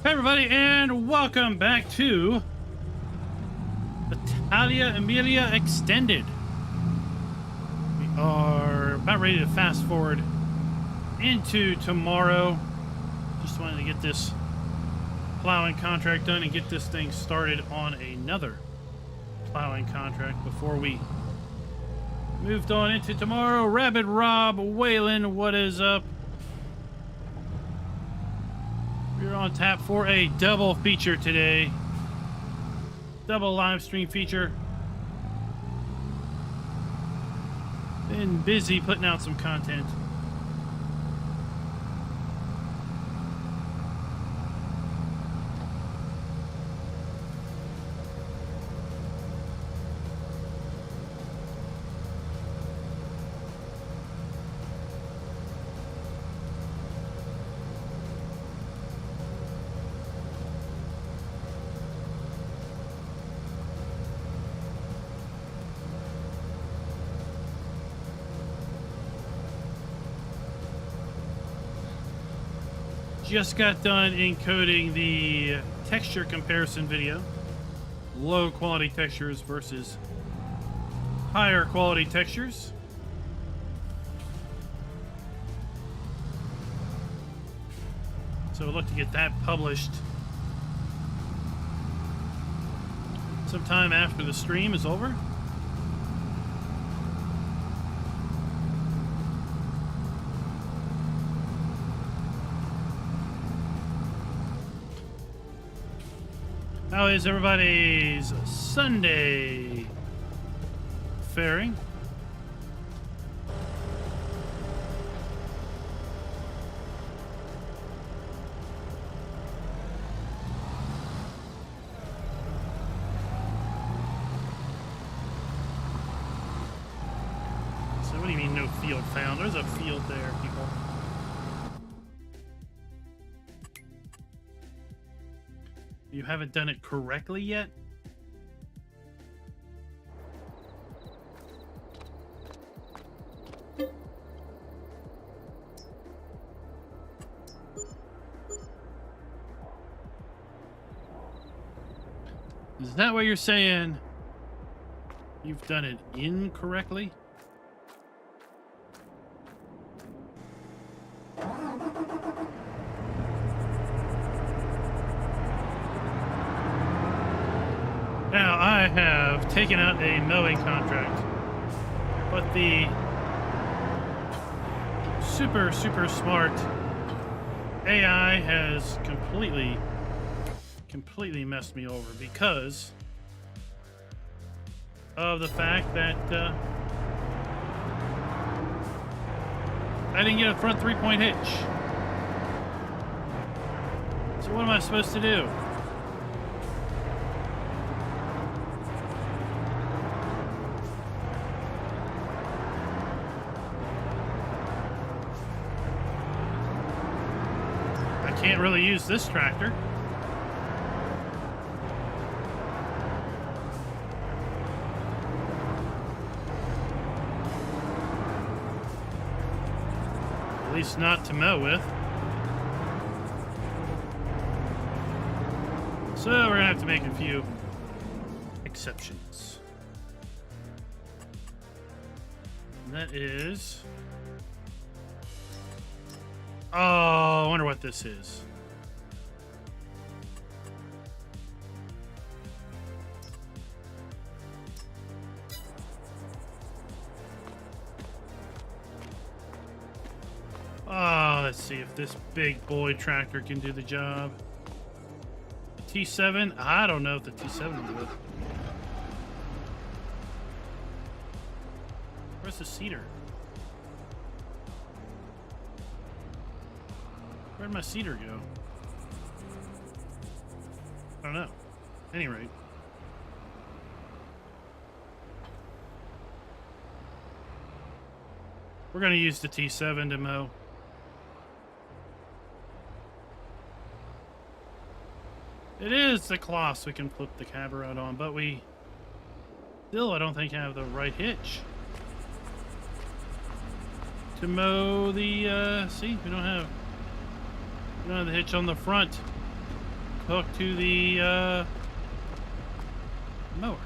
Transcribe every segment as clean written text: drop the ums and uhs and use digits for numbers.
Hey everybody, and welcome back to Italia Emilia Extended. We are about ready to fast forward into tomorrow. Just wanted to get this plowing contract done and get this thing started on another plowing contract before we moved on into tomorrow. Rabid Rob, Waylon, what is up? We're on tap for a double feature today. Double live stream feature. Been busy putting out some content. Just got done encoding the texture comparison video. Low quality textures versus higher quality textures. So we'll look to get that published sometime after the stream is over. How is everybody's Sunday faring? So what do you mean no field found? There's a field there, people. You haven't done it correctly yet? Is that what you're saying? You've done it incorrectly? Now, I have taken out a mowing contract, but the super smart AI has completely messed me over because of the fact that I didn't get a front 3-point hitch. So what am I supposed to do? Can't really use this tractor. At least not to mow with. So we're gonna have to make a few exceptions. And that is... Oh, I wonder what this is. Oh, let's see if this big boy tractor can do the job. The T7? I don't know if the T7 will do it. Where's the seeder? Where'd my seeder go? I don't know. At any rate. We're going to use the T7 to mow. It is the Kloss we can flip the cab around on, but we still, I don't think, have the right hitch to mow the, see, we don't have the hitch on the front. hooked to the mower.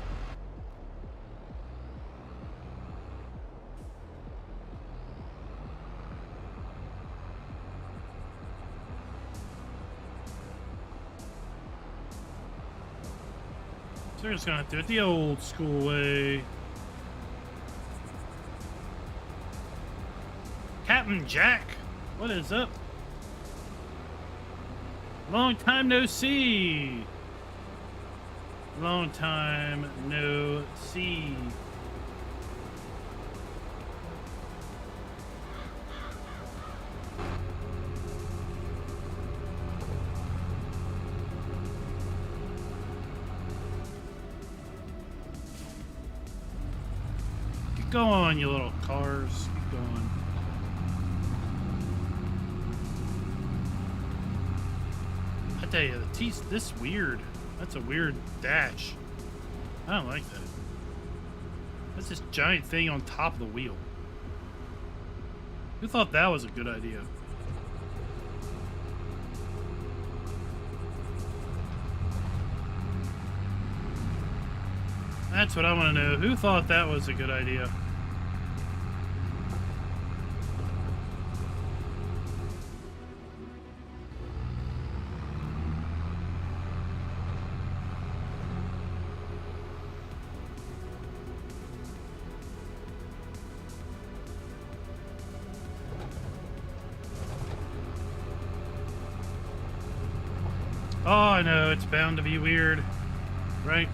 So we're just gonna have to do it the old school way. Captain Jack, what is up? Long time no see. Long time no see. Keep going, you little cars. Keep going. I tell you, the T's this weird. That's a weird dash. I don't like that. That's this giant thing on top of the wheel. Who thought that was a good idea? That's what I want to know. Who thought that was a good idea? Oh, I know. It's bound to be weird, right?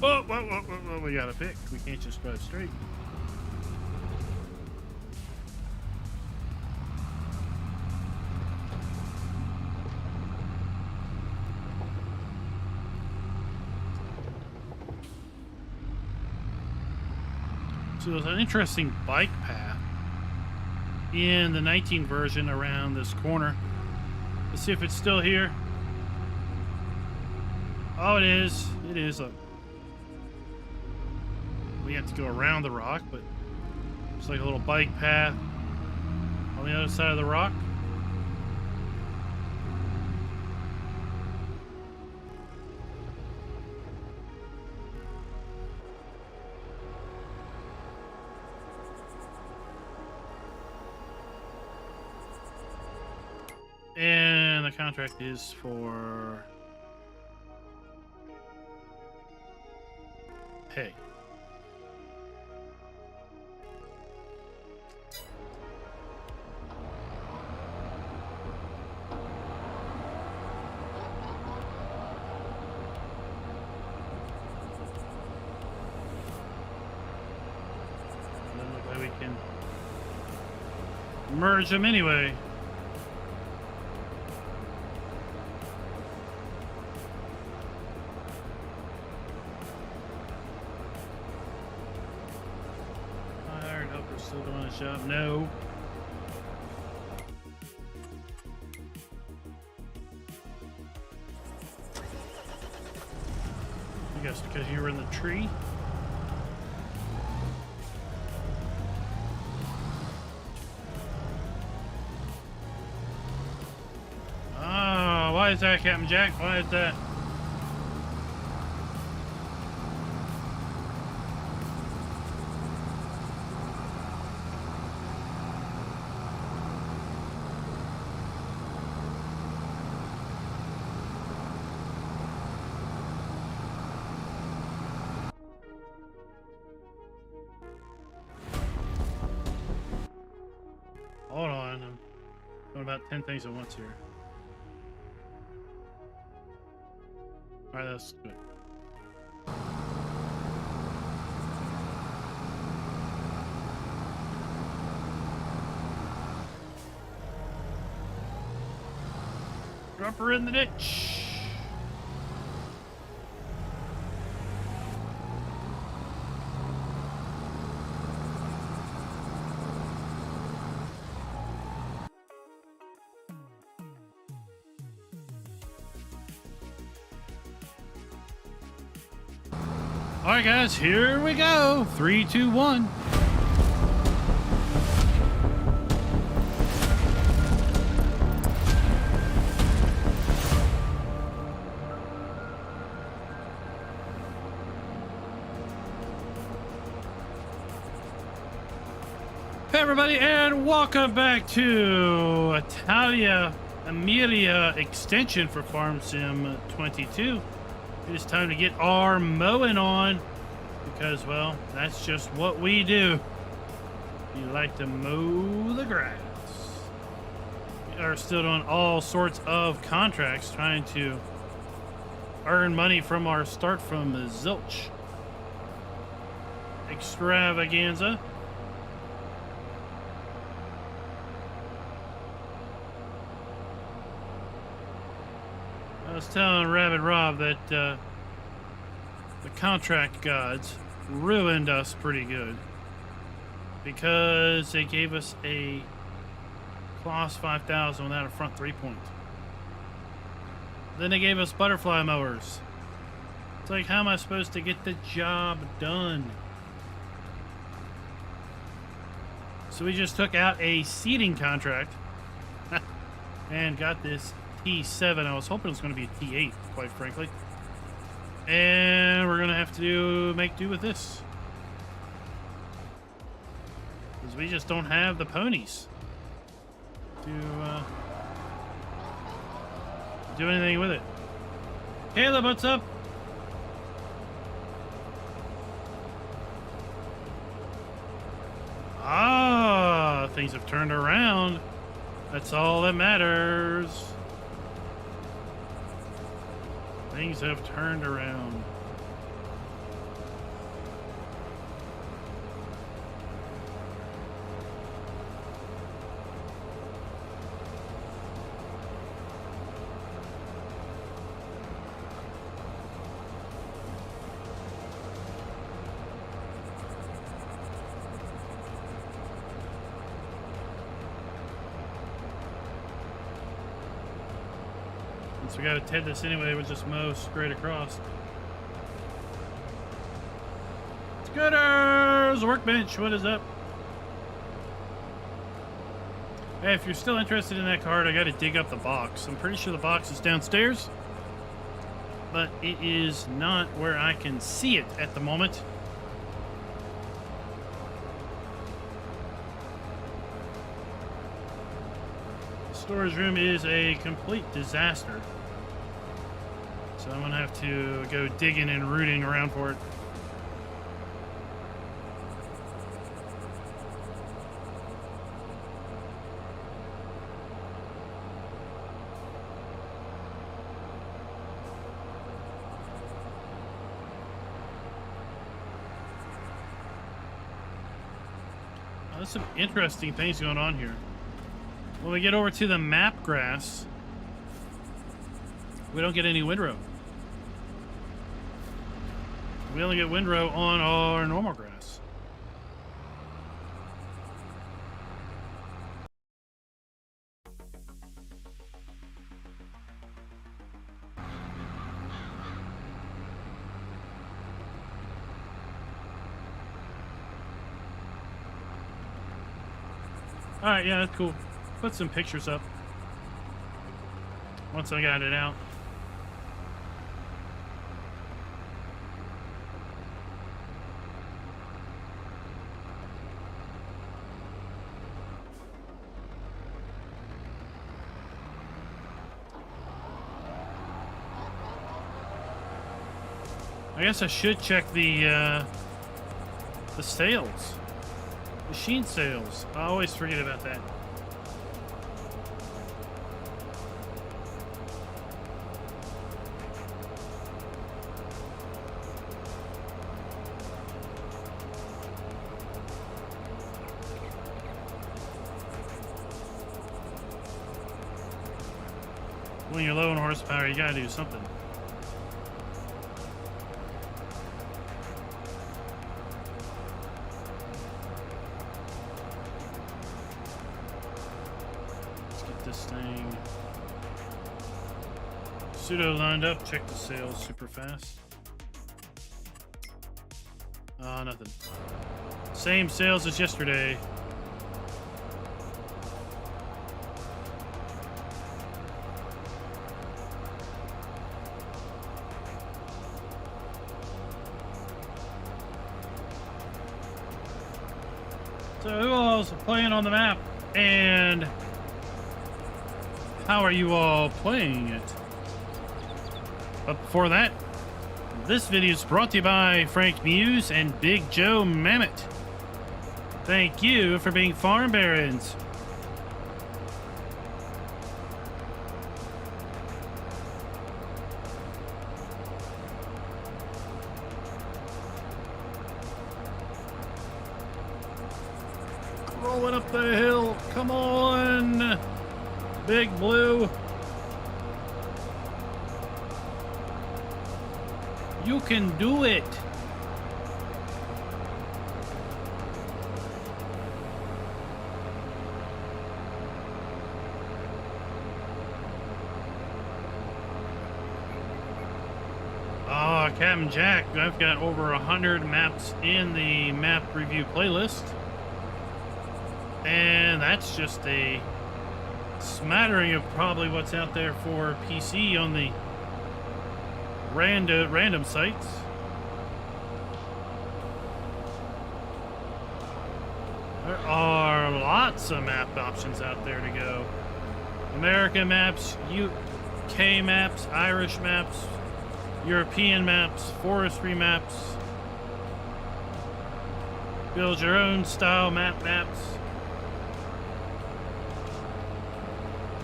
Whoa, we gotta pick. We can't just drive straight. So there's an interesting bike path in the 19 version around this corner. Let's see if it's still here. Oh, it is. It is. We have to go around the rock, but it's like a little bike path on the other side of the rock. And the contract is for pay. Doesn't look like we can merge them anyway. Still doing a shop? No. I guess because you were in the tree. Oh, why is that, Captain Jack? Why is that? Hold on, I'm doing about 10 things at once here. Alright, that's good. Drop her in the ditch. All right, guys, here we go. 3, 2, 1. Hey everybody, and welcome back to Italia Emilia extension for Farm Sim 22. It is time to get our mowing on because, well, that's just what we do. We like to mow the grass. We are still doing all sorts of contracts, trying to earn money from our start from the Zilch extravaganza. I was telling Rabbit Rob that the contract gods ruined us pretty good because they gave us a Class 5000 without a front 3-point. Then they gave us butterfly mowers. It's like, how am I supposed to get the job done? So we just took out a seeding contract and got this T7. I was hoping it was going to be a T8, quite frankly. And we're going to have to make do with this. Because we just don't have the ponies to do anything with it. Caleb, what's up? Ah, things have turned around. That's all that matters. Things have turned around. So we gotta TED this anyway, we'll just mow straight across. Scooters! Workbench, what is up? Hey, if you're still interested in that card, I gotta dig up the box. I'm pretty sure the box is downstairs, but it is not where I can see it at the moment. The storage room is a complete disaster. So I'm gonna have to go digging and rooting around for it. Oh, there's some interesting things going on here. When we get over to the map grass, we don't get any windrow. We only get windrow on our normal grass. Alright, yeah, that's cool. Put some pictures up once I got it out. I guess I should check the sales. Machine sales. I always forget about that. When you're low on horsepower, you gotta do something. Pseudo lined up, check the sales super fast. Nothing. Same sales as yesterday. So who all's playing on the map, and how are you all playing it? But before that, this video is brought to you by Frank Muse and Big Joe Mammoth. Thank you for being farm barons. Rolling up the hill. Come on, Big Blue. You can do it. Oh, Captain Jack, I've got over 100 maps in the map review playlist. And that's just a smattering of probably what's out there for PC on the random sites. There are lots of map options out there to go. American maps, UK maps, Irish maps, European maps, forestry maps. Build your own style maps.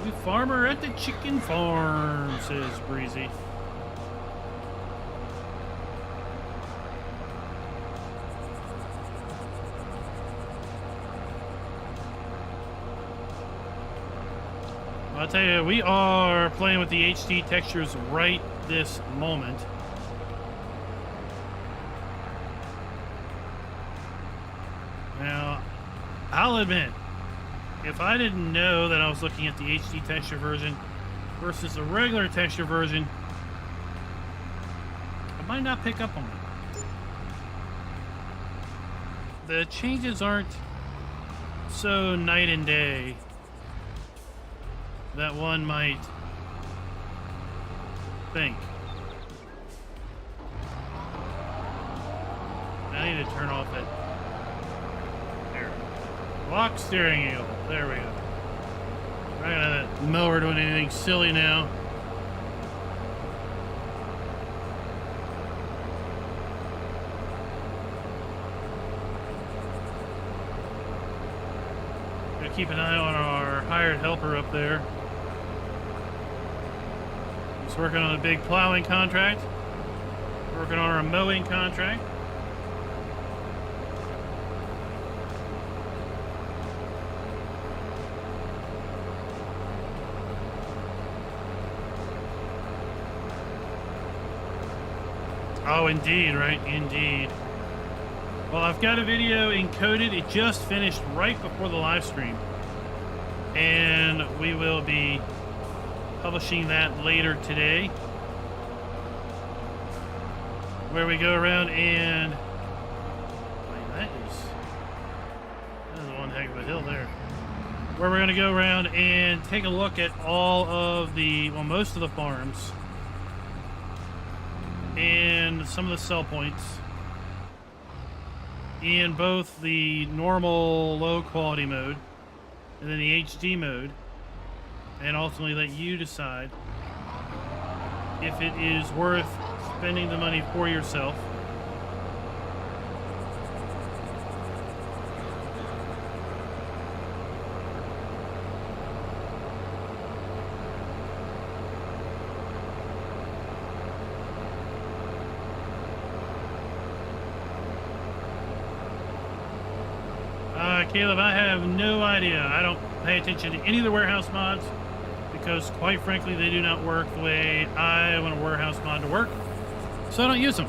We farmer at the chicken farm, says Breezy. I'll tell you, we are playing with the HD textures right this moment. Now, I'll admit, if I didn't know that I was looking at the HD texture version versus the regular texture version, I might not pick up on it. The changes aren't so night and day that one might think. I need to turn off it. There. Lock steering wheel. There we go. We're not gonna have that mower doing anything silly now. Gotta keep an eye on our hired helper up there. He's working on a big plowing contract. Working on our mowing contract. Oh, indeed, right? Indeed. Well, I've got a video encoded. It just finished right before the live stream. And we will be publishing that later today. Where we go around and... that is one heck of a hill there. Where we're going to go around and take a look at all of the, well, most of the farms. And some of the sell points in both the normal low quality mode and then the HD mode, and ultimately let you decide if it is worth spending the money for yourself. Caleb, I have no idea. I don't pay attention to any of the warehouse mods because, quite frankly, they do not work the way I want a warehouse mod to work, so I don't use them.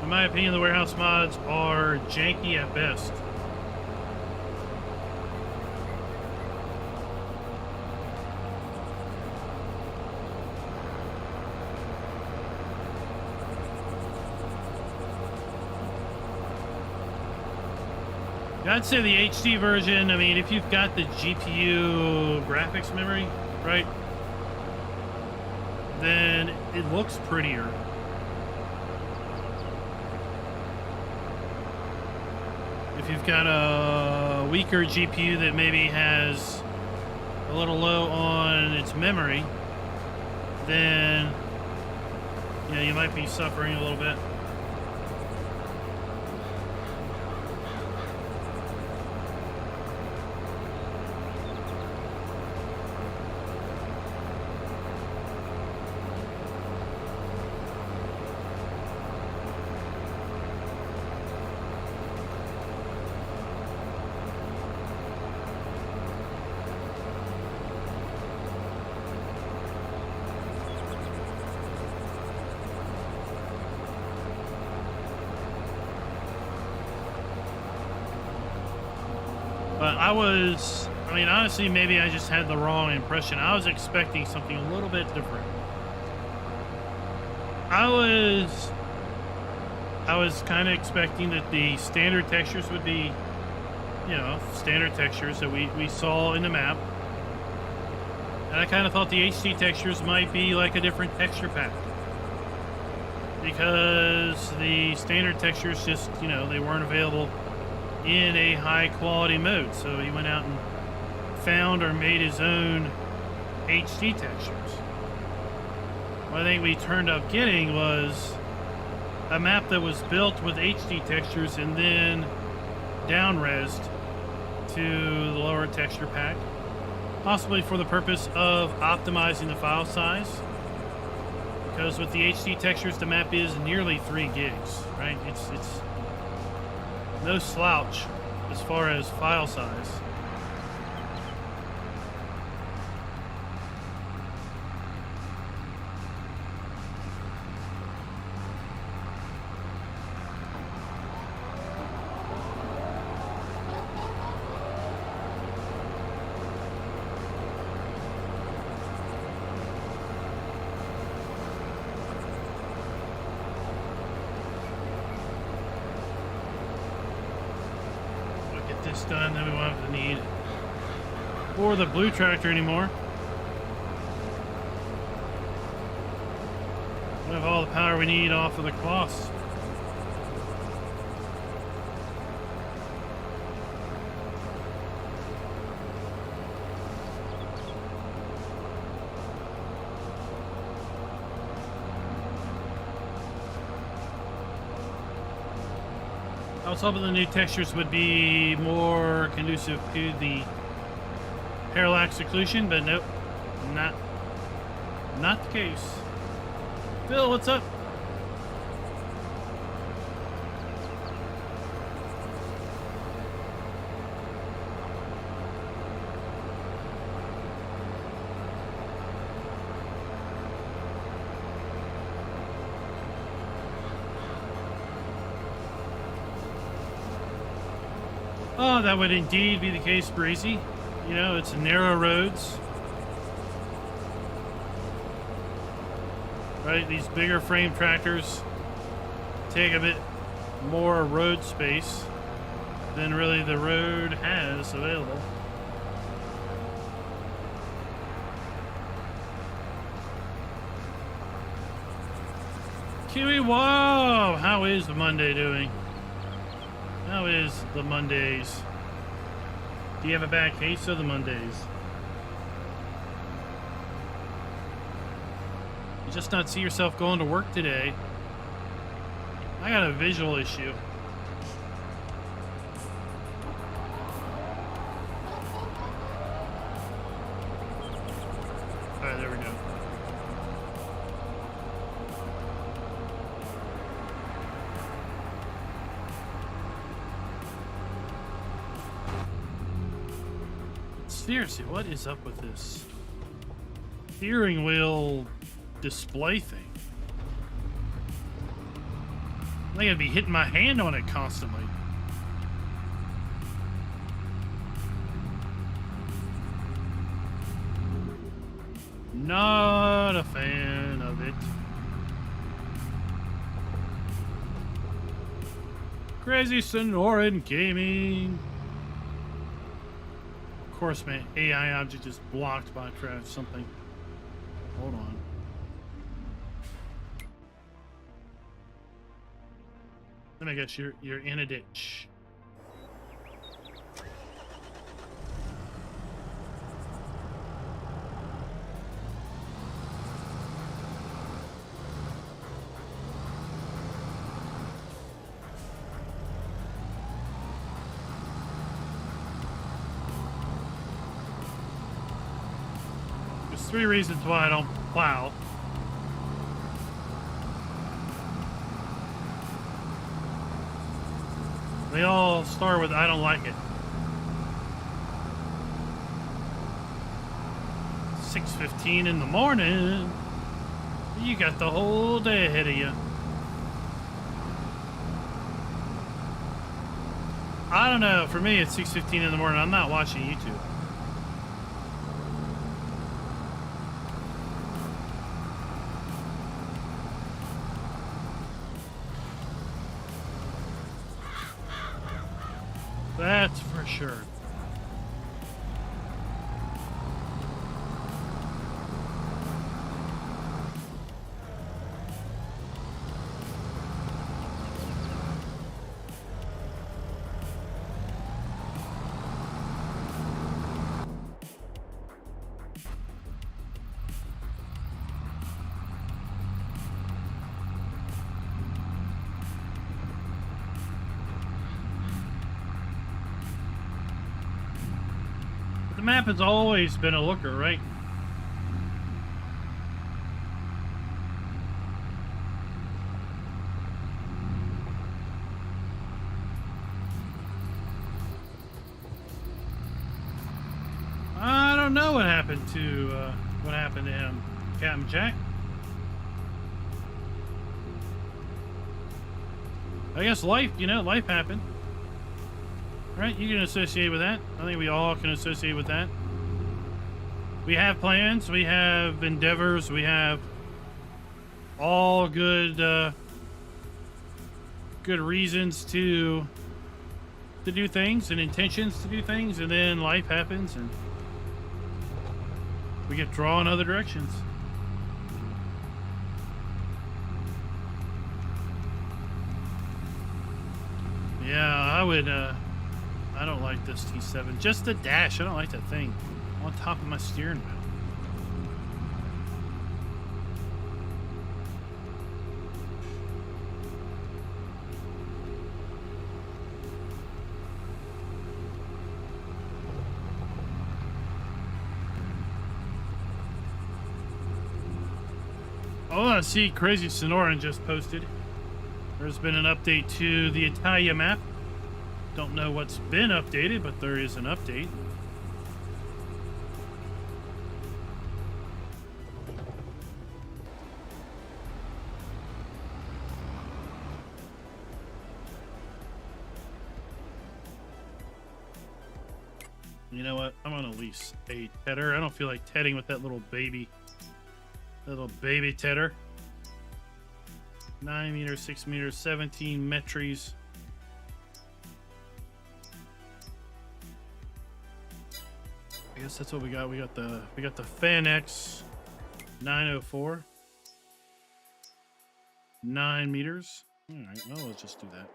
In my opinion, the warehouse mods are janky at best. I'd say the HD version, I mean, if you've got the GPU graphics memory, right, then it looks prettier. If you've got a weaker GPU that maybe has a little low on its memory, then, you know, you might be suffering a little bit. But I mean, honestly, maybe I just had the wrong impression. I was expecting something a little bit different. I was kind of expecting that the standard textures would be, you know, standard textures that we saw in the map. And I kind of thought the HD textures might be like a different texture pack. Because the standard textures just, you know, they weren't available in a high quality mode, so he went out and found or made his own HD textures. What I think we turned up getting was a map that was built with HD textures and then down-resed to the lower texture pack, possibly for the purpose of optimizing the file size, because with the HD textures the map is nearly 3 gigs, right? It's no slouch as far as file size. Done, then we won't have the need for the blue tractor anymore. We have all the power we need off of the cloths. I was hoping the new textures would be more conducive to the parallax occlusion, but nope, not the case. Phil, what's up? Oh, that would indeed be the case, Breezy. You know, it's narrow roads. Right, these bigger frame tractors take a bit more road space than really the road has available. Kiwi, whoa! How is the Monday doing? How is the Mondays? Do you have a bad case of the Mondays? You just not see yourself going to work today? I got a visual issue. Alright, there we go. Seriously, what is up with this steering wheel display thing? I think I'd be hitting my hand on it constantly. Not a fan of it. Crazy Sonoran Gaming. course, my AI object is blocked by something. Hold on. Then I guess you're in a ditch. There's 3 reasons why I don't plow. They all start with I don't like it. 6:15 in the morning. You got the whole day ahead of you. I don't know. For me, it's 6:15 in the morning. I'm not watching YouTube. That's for sure. The map has always been a looker, right? I don't know what happened to him, Captain Jack. I guess life happened. Right, you can associate with that. I think we all can associate with that. We have plans, we have endeavors, we have all good good reasons to do things and intentions to do things, and then life happens and we get drawn in other directions. Yeah, I would I don't like this T7. Just the dash. I don't like that thing on top of my steering wheel. Oh, I see Crazy Sonoran just posted. There's been an update to the Italia map. Don't know what's been updated, but there is an update. You know what? I'm gonna lease a tedder. I don't feel like tedding with that little baby tedder. 9 meters, 6 meters, 17 metries. I guess that's what we got. We got the FANX 904. 9 meters. All right, well, let's just do that.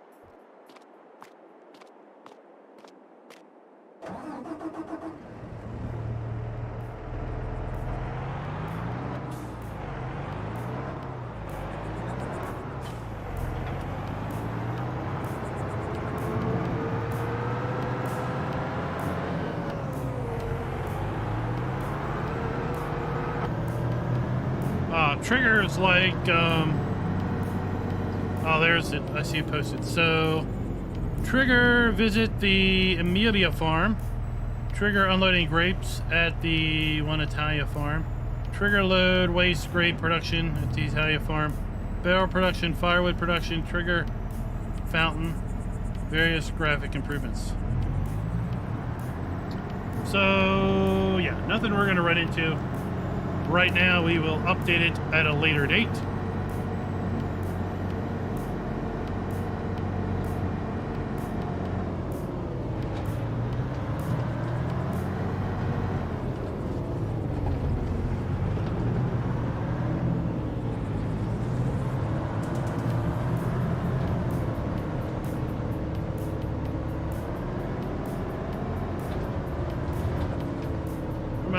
Triggers like, oh, there's it. I see it posted. So, trigger visit the Emilia farm. Trigger unloading grapes at the Italia farm. Trigger load waste grape production at the Italia farm. Barrel production, firewood production, trigger fountain, various graphic improvements. So, yeah, nothing we're going to run into. Right now, we will update it at a later date.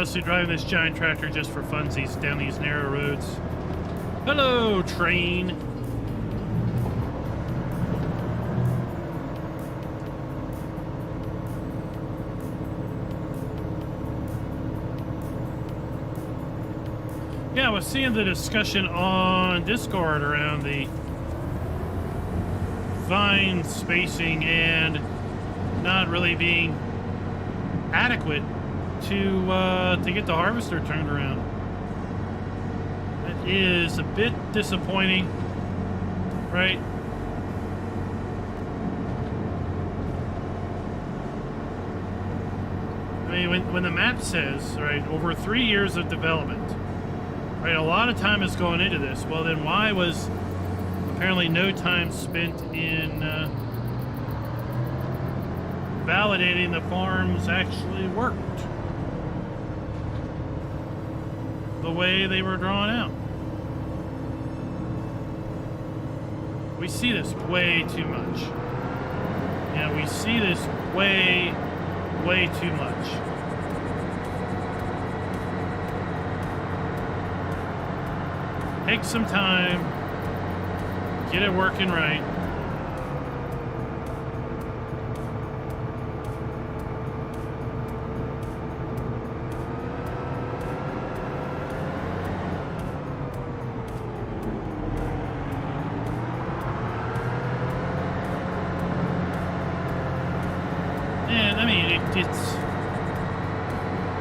mostly driving this giant tractor just for funsies down these narrow roads. Hello, train. Yeah, I was seeing the discussion on Discord around the vine spacing and not really being adequate to get the harvester turned around. That is a bit disappointing, right? I mean, when the map says, right, over 3 years of development, right, a lot of time is going into this. Well, then why was apparently no time spent in validating the farms actually worked the way they were drawn out? We see this way too much. Yeah, we see this way too much. Take some time, get it working right. And I mean,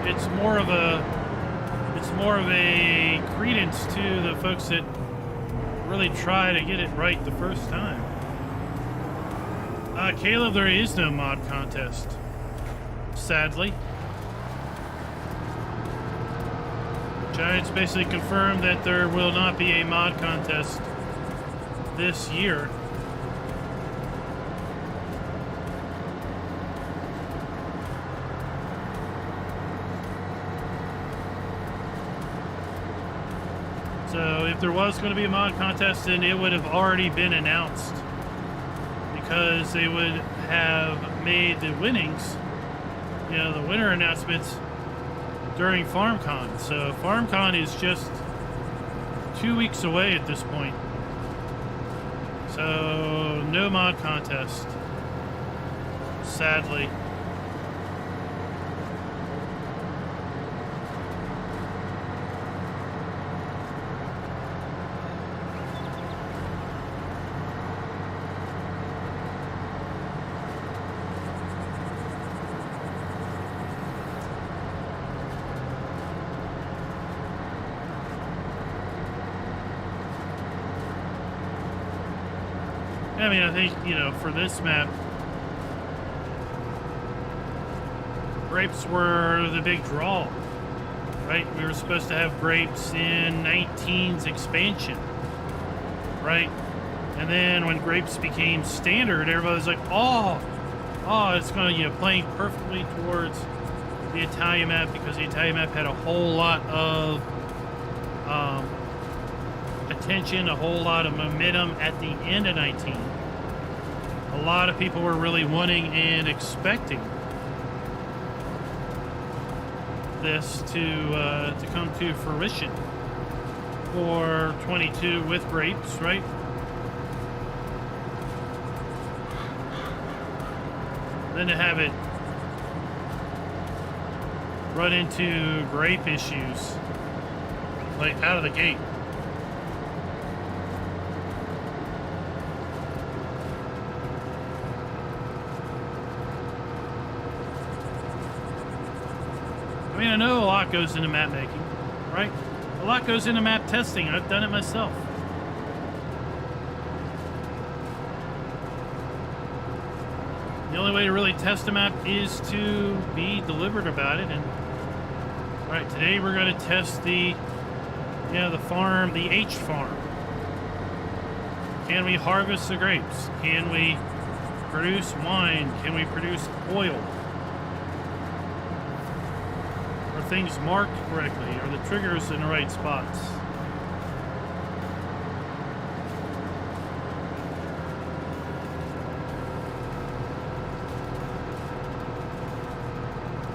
it's more of a credence to the folks that really try to get it right the first time. Caleb, there is no mod contest, sadly. Giants basically confirmed that there will not be a mod contest this year. So if there was going to be a mod contest, then it would have already been announced, because they would have made the winnings, you know, the winner announcements during FarmCon. So FarmCon is just 2 weeks away at this point. So no mod contest, sadly. I mean, I think, you know, for this map, grapes were the big draw, right? We were supposed to have grapes in 19's expansion, right? And then when grapes became standard, everybody was like, oh, it's going to, you know, playing perfectly towards the Italia map, because the Italia map had a whole lot of attention, a whole lot of momentum at the end of 19. A lot of people were really wanting and expecting this to come to fruition for 22 with grapes, right? Then to have it run into grape issues like out of the gate. I mean, I know a lot goes into map making, right? A lot goes into map testing. I've done it myself. The only way to really test a map is to be deliberate about it. And all right, today we're going to test the farm, the H farm. Can we harvest the grapes? Can we produce wine? Can we produce oil? Are things marked correctly? Are the triggers in the right spots?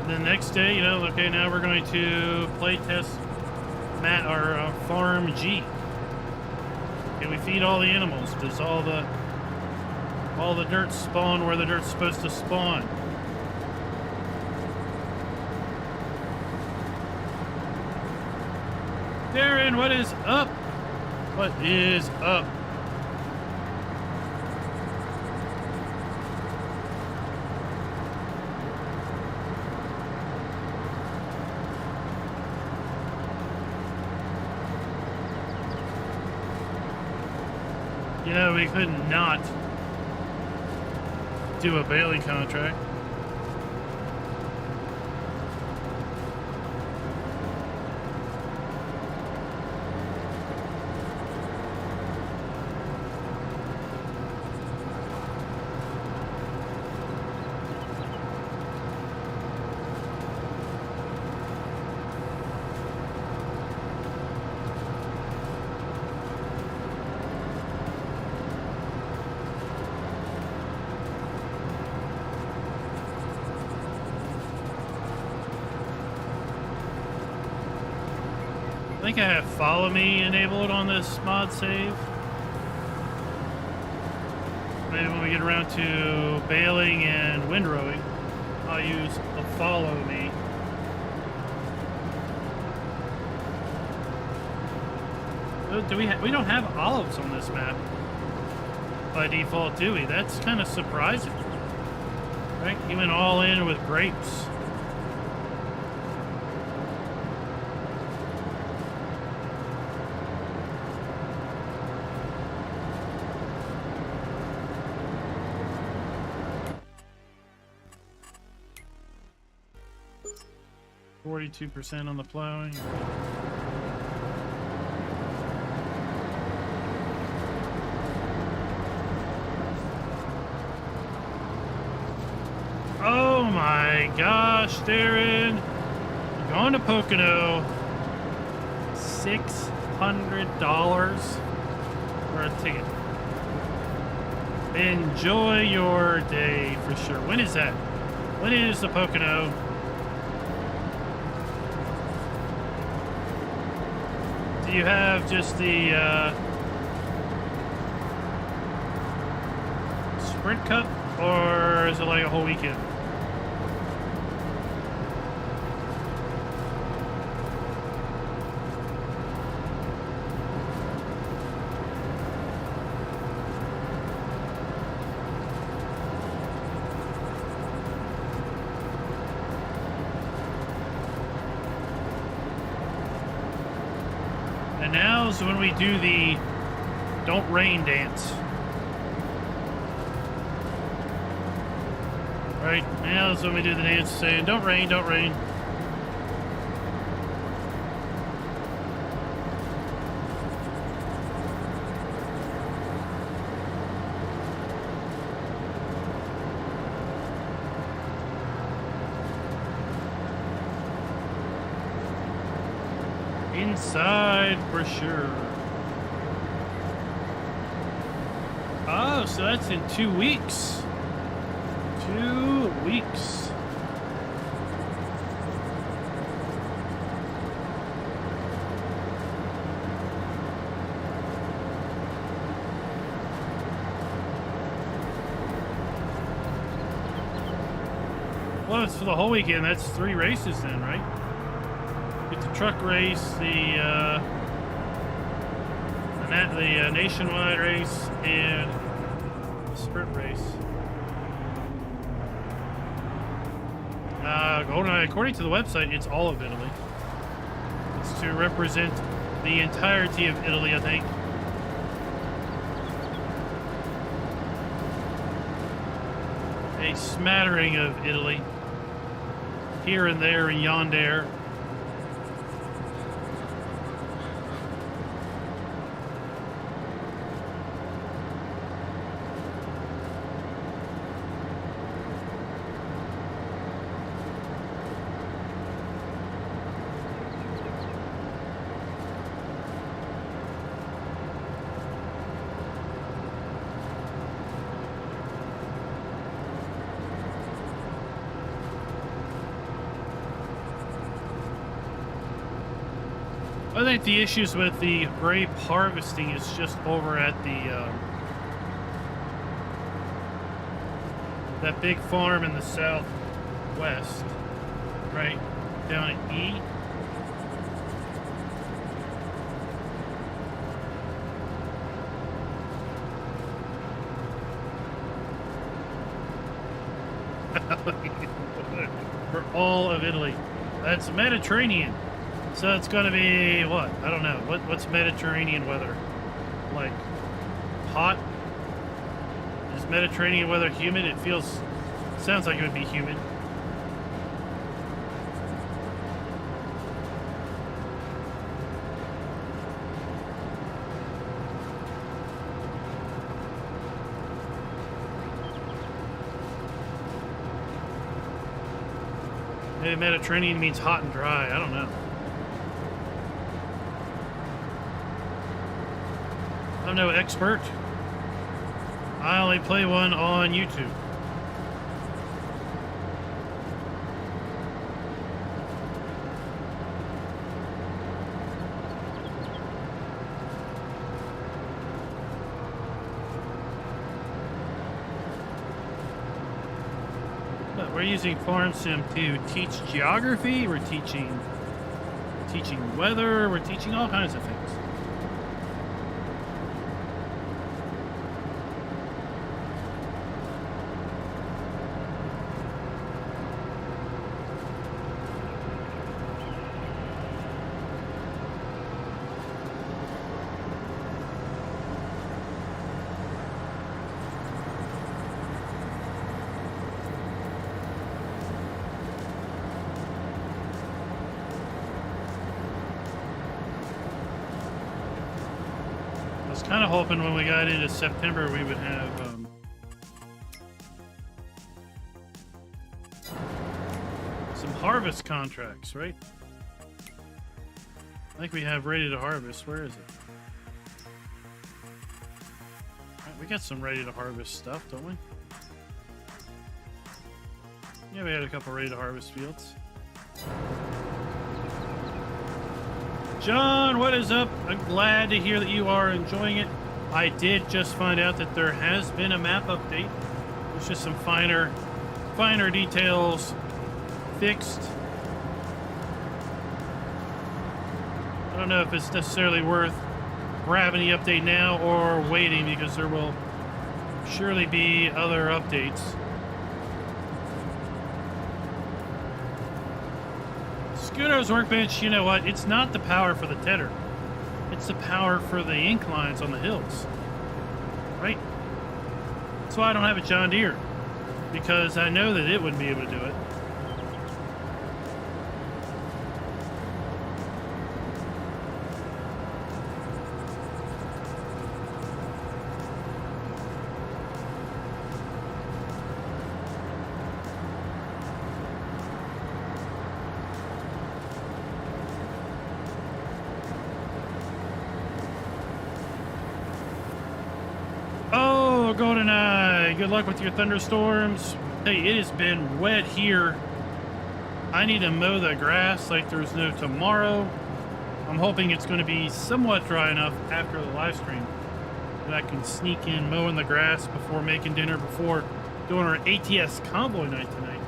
The next day, you know, okay, now we're going to play test Farm G. Can we feed all the animals? Does all the dirt spawn where the dirt's supposed to spawn? Darren, what is up? What is up? You know, we could not do a baling contract. I think I have follow me enabled on this mod save. Maybe when we get around to baling and windrowing, I'll use the follow me. We don't have olives on this map by default, do we? That's kind of surprising. Right? He went all in with grapes. %, on the plowing. Oh my gosh, Darren. You're going to Pocono. $600 for a ticket. Enjoy your day for sure. When is that? When is the Pocono? Do you have just the Sprint Cup, or is it like a whole weekend? And now is when we do the Don't Rain dance. Right, now is when we do the dance saying, don't rain, don't rain. Inside for sure. Oh, so that's in 2 weeks. 2 weeks. Well, it's for the whole weekend. That's 3 races then, right? Get the truck race, the nationwide race, and the sprint race. According to the website, it's all of Italy. It's to represent the entirety of Italy, I think. A smattering of Italy. Here and there and yonder. I think the issues with the grape harvesting is just over at the that big farm in the southwest, right down at E. For all of Italy. That's Mediterranean. So it's gonna be what? I don't know. What's Mediterranean weather? Like hot? Is Mediterranean weather humid? It sounds like it would be humid. Maybe Mediterranean means hot and dry. I don't know. I'm no expert. I only play one on YouTube. But we're using Farm Sim to teach geography. We're teaching weather. We're teaching all kinds of things. Kind of hoping when we got into September we would have some harvest contracts, right? I think we have ready to harvest. Where is it? Right, we got some ready to harvest stuff, don't we? Yeah, we had a couple ready to harvest fields. John, what is up? I'm glad to hear that you are enjoying it. I did just find out that there has been a map update. There's just some finer details fixed. I don't know if it's necessarily worth grabbing the update now or waiting, because there will surely be other updates. Scudo's workbench, you know what? It's not the power for the tedder. It's the power for the inclines on the hills. Right? That's why I don't have a John Deere. Because I know that it wouldn't be able to do it. Good luck with your thunderstorms. Hey, it has been wet here. I need to mow the grass like there's no tomorrow. I'm hoping it's going to be somewhat dry enough after the live stream that I can sneak in mowing the grass before making dinner, before doing our ATS convoy night tonight.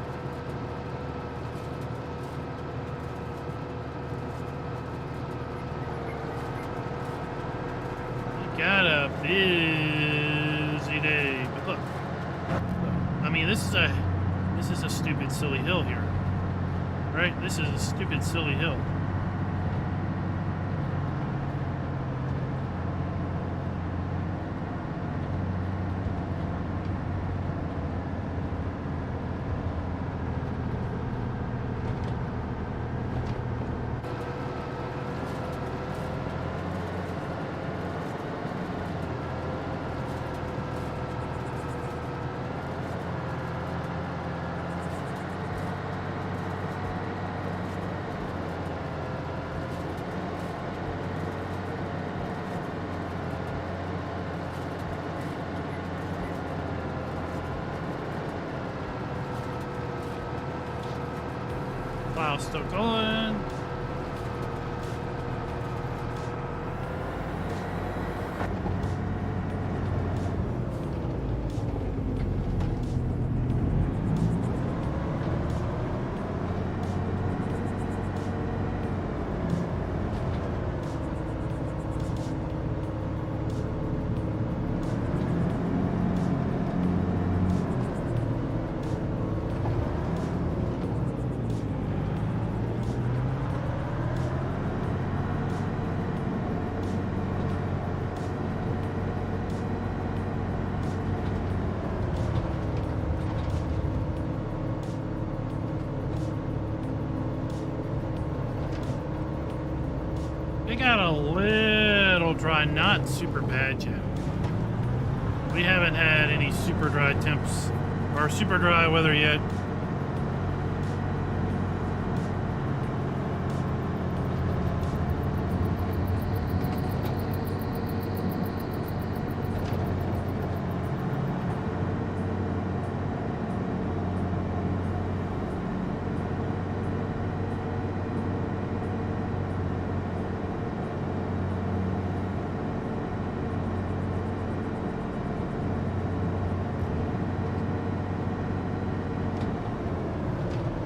We got a busy day, but look. I mean, this is a stupid, silly hill here, right? This is a stupid, silly hill. Plow still going. got a little dry, not super bad yet. We haven't had any super dry temps or super dry weather yet.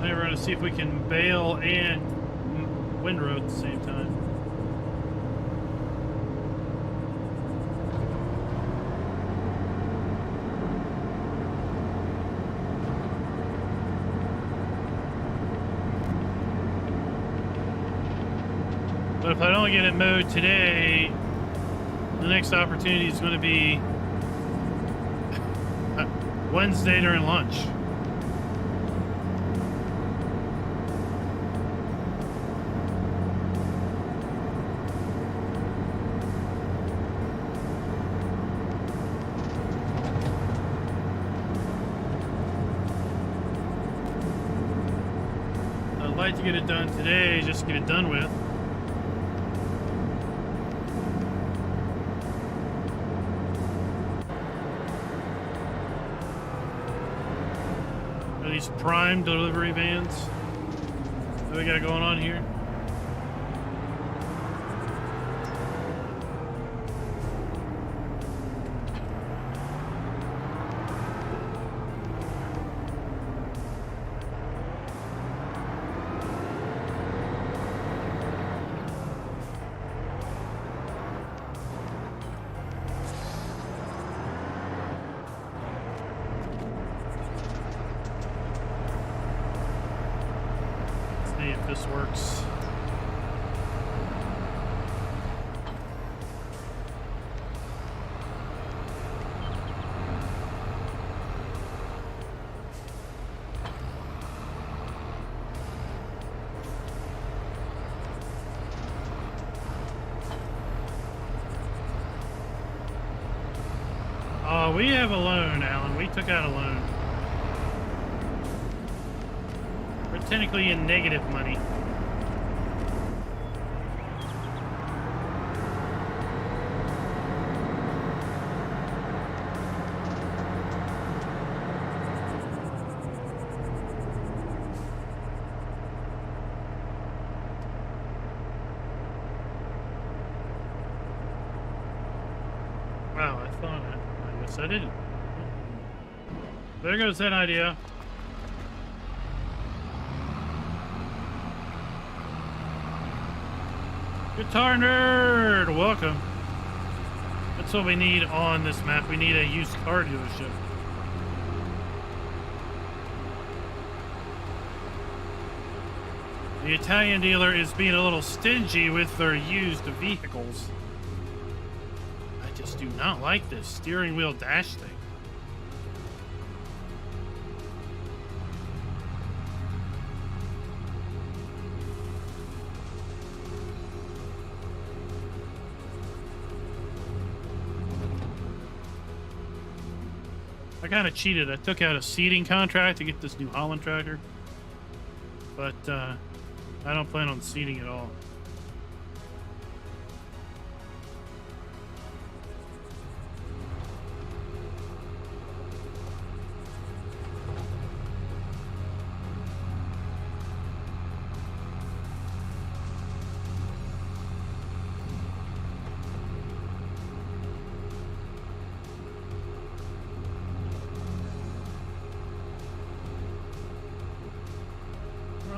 We're going to see if we can bail and windrow at the same time. But if I don't get it mowed today, the next opportunity is going to be Wednesday during lunch. I'd like to get it done today, just get it done with. Are these prime delivery vans that we got going on here? If this works. We have a loan, Alan. We took out a loan. We're technically in negative money. Wow, I thought I guess I didn't. There goes that idea. Guitar nerd, welcome. That's what we need on this map. We need a used car dealership. The Italian dealer is being a little stingy with their used vehicles. I just do not like this steering wheel dash thing. I kind of cheated. I took out a seeding contract to get this New Holland tractor, but I don't plan on seeding at all.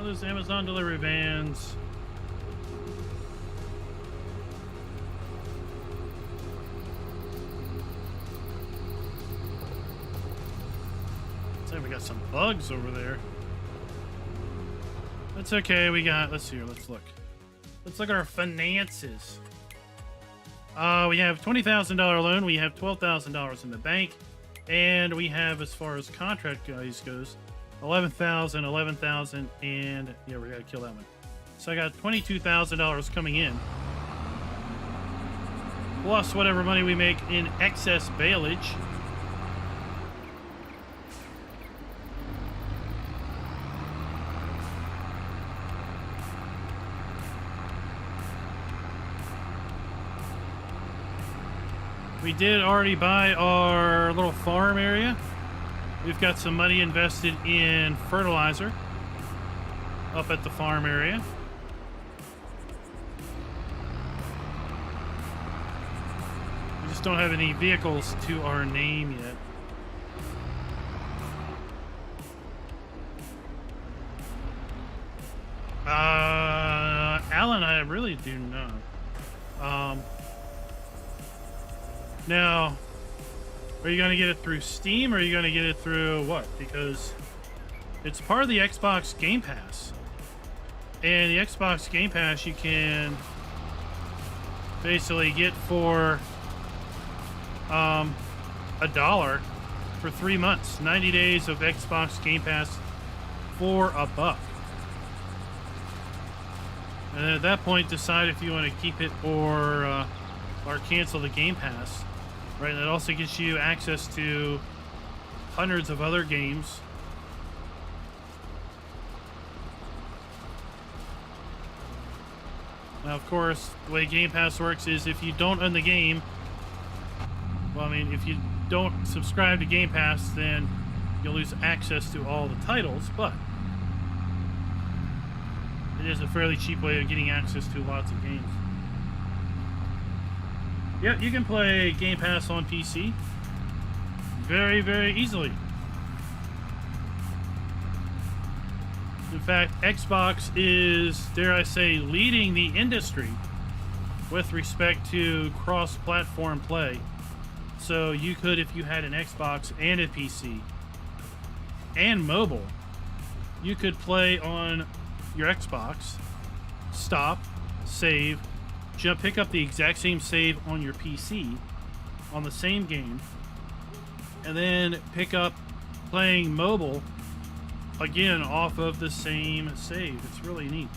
Those Amazon delivery vans. Looks like we got some bugs over there. That's okay. We got. Let's see here. Let's look. Let's look at our finances. We have $20,000 loan. We have $12,000 in the bank, and we have, as far as contract guys goes, 11,000, and yeah, we gotta kill that one. So I got $22,000 coming in. plus whatever money we make in excess baleage. We did already buy our little farm area. We've got some money invested in fertilizer up at the farm area. We just don't have any vehicles to our name yet. Alan, I really do not. Now, are you going to get it through Steam, or are you going to get it through what? Because it's part of the Xbox Game Pass. And the Xbox Game Pass you can basically get for $1 for 3 months. 90 days of Xbox Game Pass for $1. And at that point, decide if you want to keep it or cancel the Game Pass. Right, and it also gets you access to hundreds of other games. Now, of course, the way Game Pass works is if you don't own the game, well, I mean, if you don't subscribe to Game Pass, then you'll lose access to all the titles, but it is a fairly cheap way of getting access to lots of games. Yep, you can play Game Pass on PC very, very easily. In fact, Xbox is, dare I say, leading the industry with respect to cross-platform play. So you could, if you had an Xbox and a PC and mobile, you could play on your Xbox, stop, save, pick up the exact same save on your PC on the same game, and then pick up playing mobile again off of the same save. It's really neat.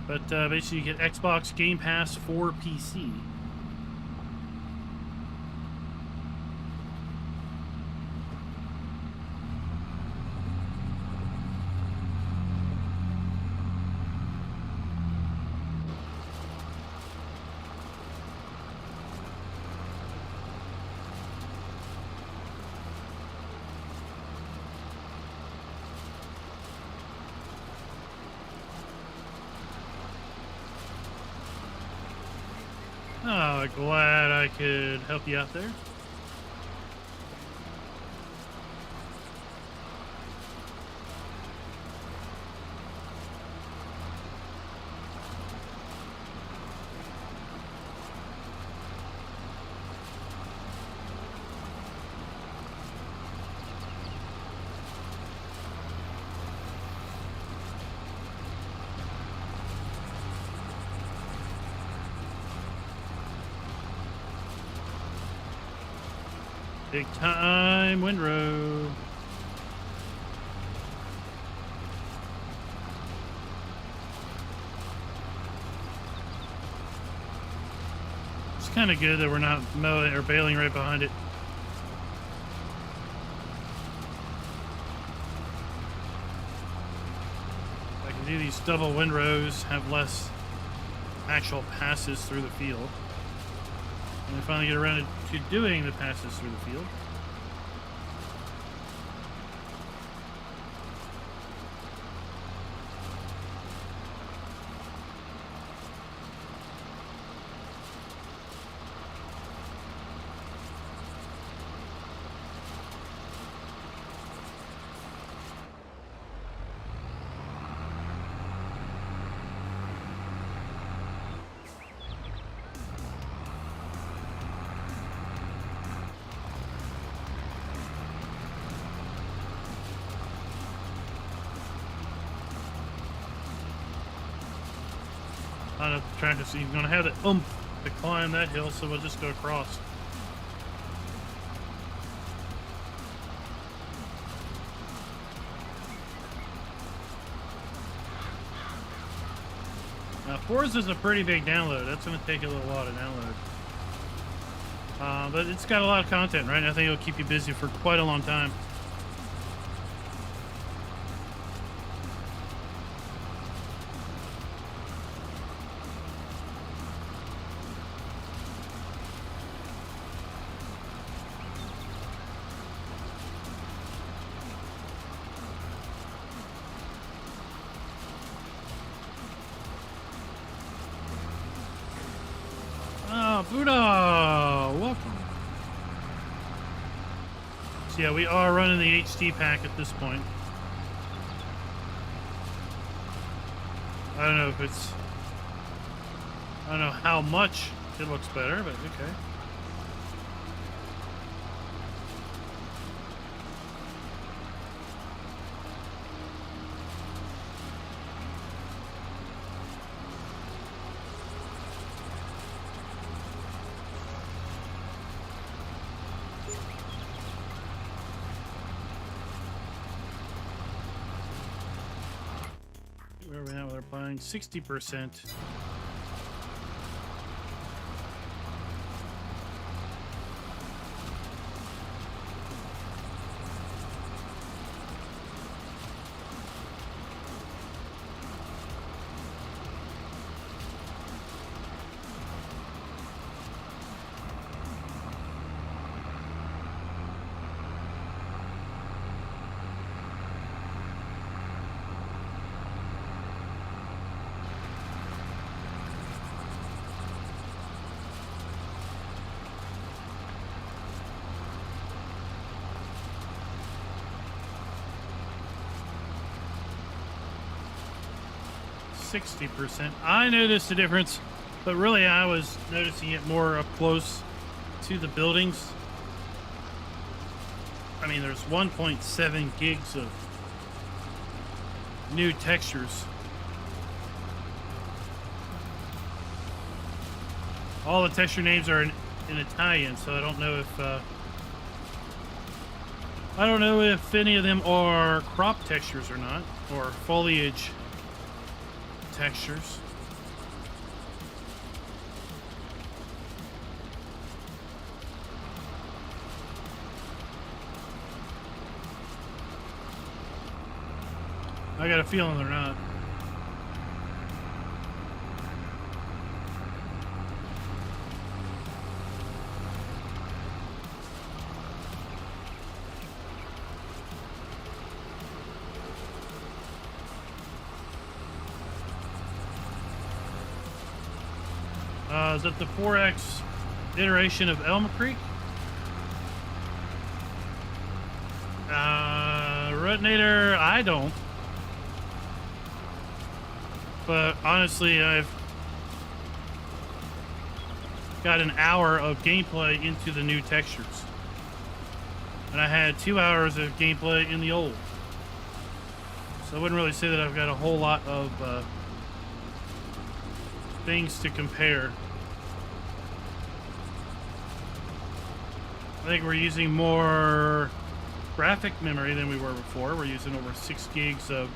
But basically you get Xbox Game Pass for PC. Oh, glad I could help you out there. Big time windrow. It's kind of good that we're not mowing or baling right behind it. I can do these double windrows, have less actual passes through the field. And we finally get around to doing the passes through the field. I don't know if the tractor's even going to have the oomph to climb that hill, so we'll just go across. Forza's a pretty big download. That's going to take a little while to download. But it's got a lot of content, right? I think it'll keep you busy for quite a long time. Buddha, welcome. So yeah, we are running the HD pack at this point. I don't know how much it looks better, but okay. Where are we at with our buying? 60%. %. I noticed a difference, but really I was noticing it more up close to the buildings. I mean, there's 1.7 gigs of new textures. All the texture names are in Italian, so I don't know if any of them are crop textures or not, or foliage textures. I got a feeling they're not. Is that the 4X iteration of Elm Creek? Rutinator, I don't. But honestly, I've got an hour of gameplay into the new textures. And I had 2 hours of gameplay in the old. So I wouldn't really say that I've got a whole lot of things to compare. I think we're using more graphic memory than we were before. We're using over 6 gigs of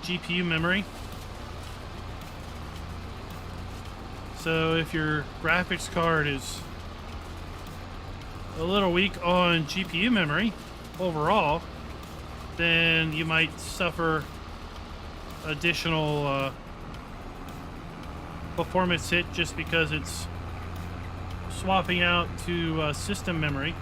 GPU memory. So if your graphics card is a little weak on GPU memory overall, then you might suffer additional performance hit just because it's swapping out to system memory.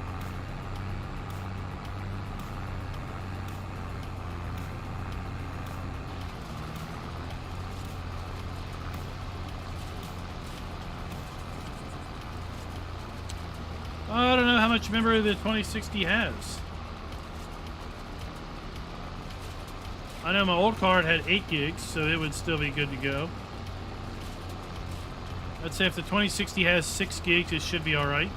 I don't know how much memory the 2060 has. I know my old card had 8 gigs, so it would still be good to go. I'd say if the 2060 has 6 gigs, it should be all right.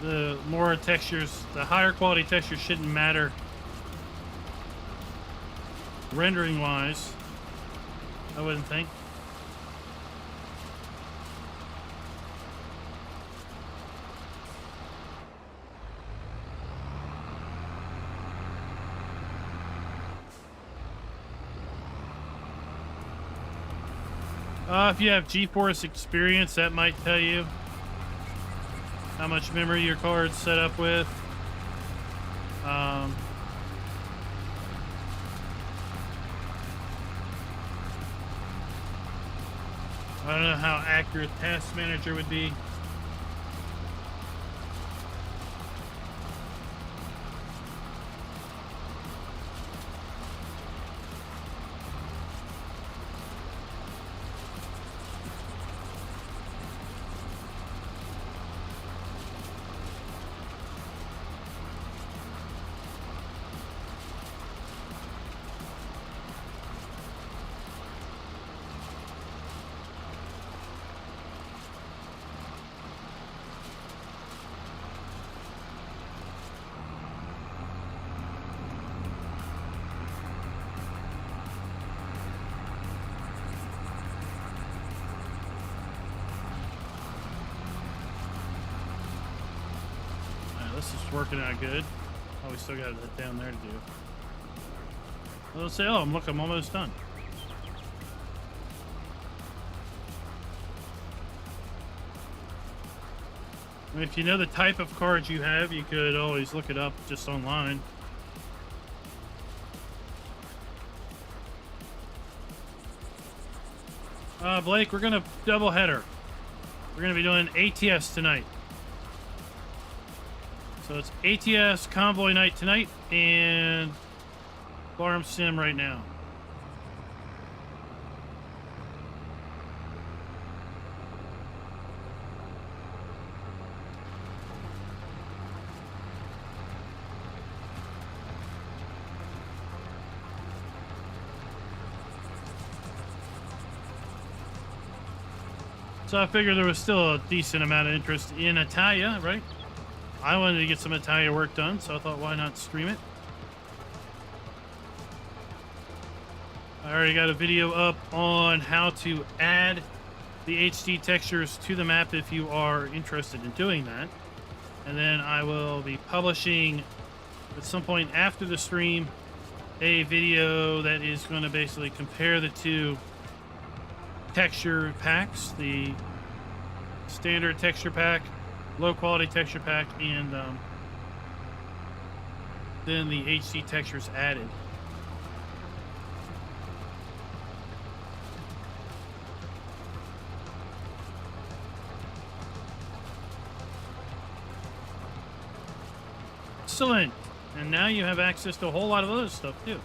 The more textures, the higher quality textures shouldn't matter rendering wise, I wouldn't think. If you have GeForce experience, that might tell you how much memory your card's set up with. I don't know how accurate Task Manager would be. This is working out good. Oh, we still got that down there to do. Let's say, oh, look, I'm almost done. I mean, if you know the type of cards you have, you could always look it up just online. Blake, we're gonna double header. We're gonna be doing ATS tonight. So it's ATS Convoy Night tonight and Farm Sim right now. So I figured there was still a decent amount of interest in Italia, right? I wanted to get some Italia work done, so I thought, why not stream it? I already got a video up on how to add the HD textures to the map if you are interested in doing that. And then I will be publishing at some point after the stream a video that is going to basically compare the two texture packs, the standard texture pack, low quality texture pack, and then the HD textures added. Excellent. And now you have access to a whole lot of other stuff too.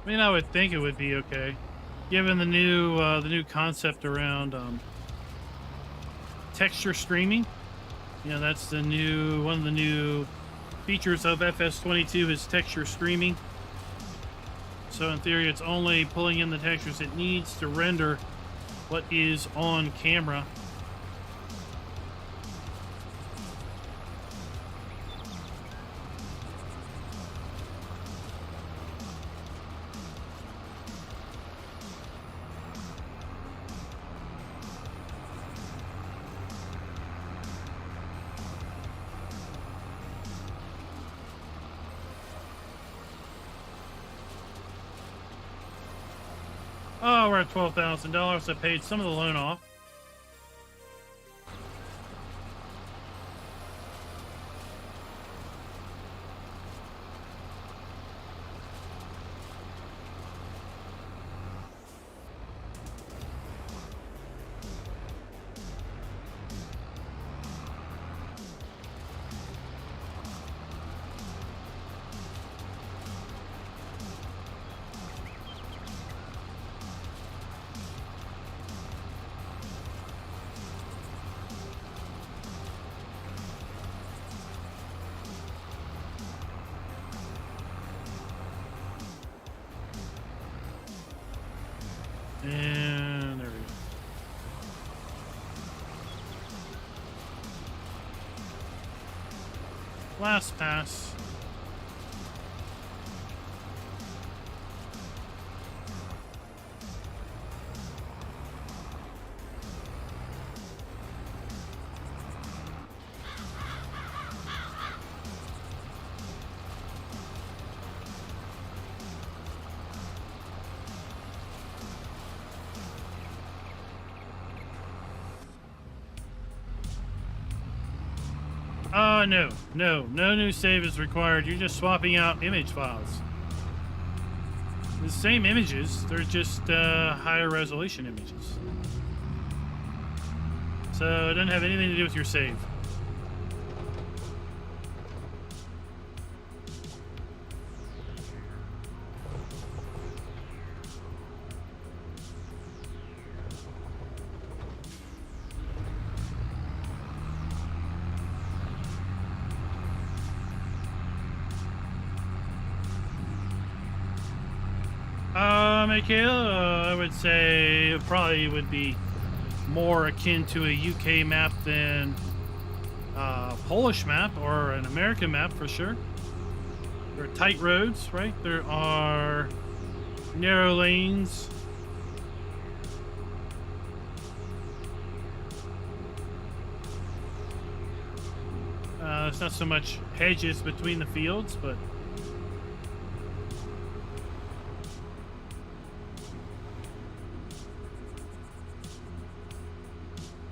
I mean, I would think it would be okay, given the new concept around texture streaming. You know, that's the new one of the new features of FS22 is texture streaming. So in theory, it's only pulling in the textures it needs to render what is on camera. Oh, we're at $12,000. I paid some of the loan off. last pass. No new save is required. You're just swapping out image files. The same images, they're just higher resolution images. So it doesn't have anything to do with your save. Michaela, I would say it probably would be more akin to a UK map than a Polish map or an American map for sure. There are tight roads, right? There are narrow lanes. There's not so much hedges between the fields, but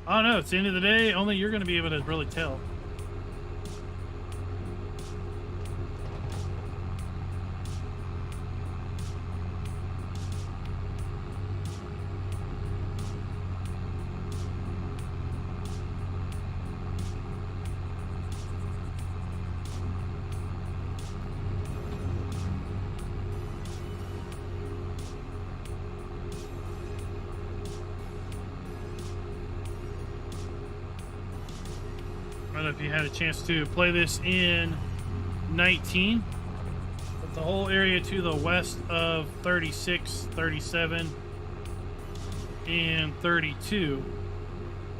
I don't know. It's the end of the day. Only you're going to be able to really tell. I don't know if you had a chance to play this in 19, but the whole area to the west of 36, 37, and 32,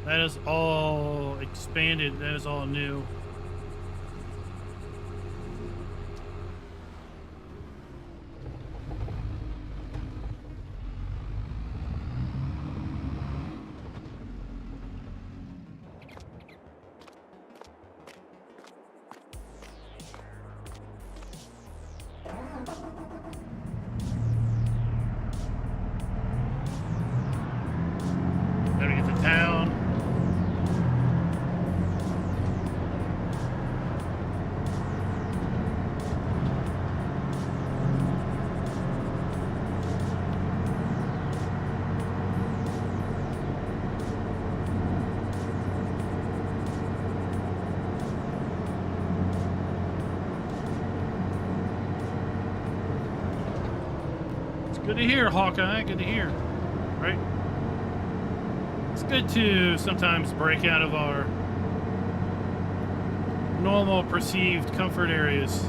that is all expanded, that is all new. Good to hear, Hawkeye. Good to hear. Right? It's good to sometimes break out of our normal perceived comfort areas.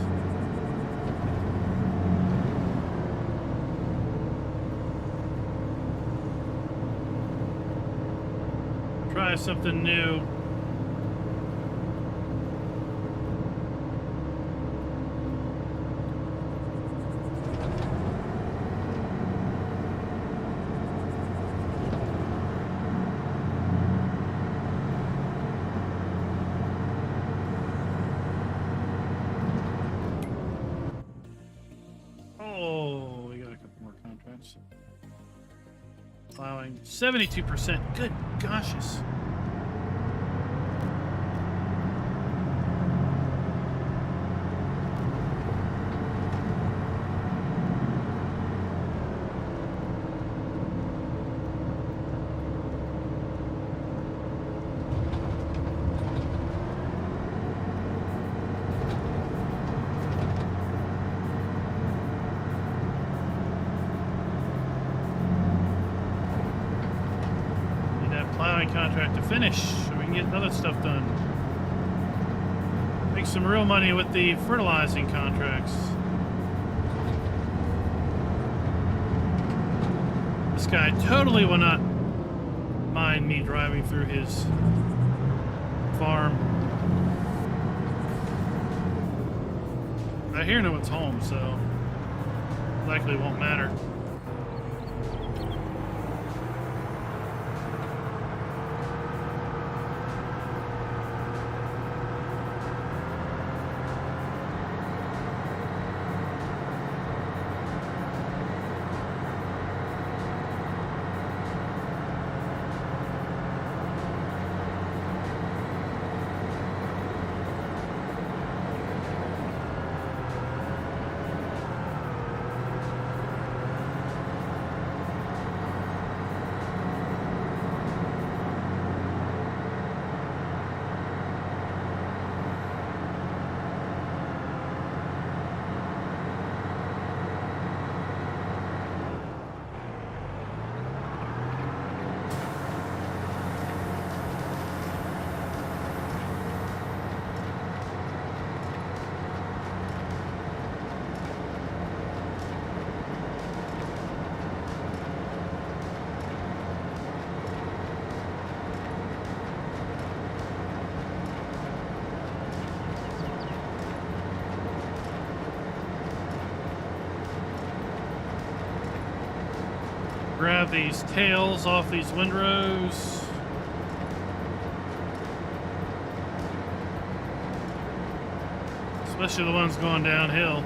Try something new. Plowing 72%. Good goshus. Contract to finish so we can get other stuff done. Make some real money with the fertilizing contracts. This guy totally will not mind me driving through his farm. I hear no one's home, so likely won't matter. Grab these tails off these windrows. Especially the ones going downhill.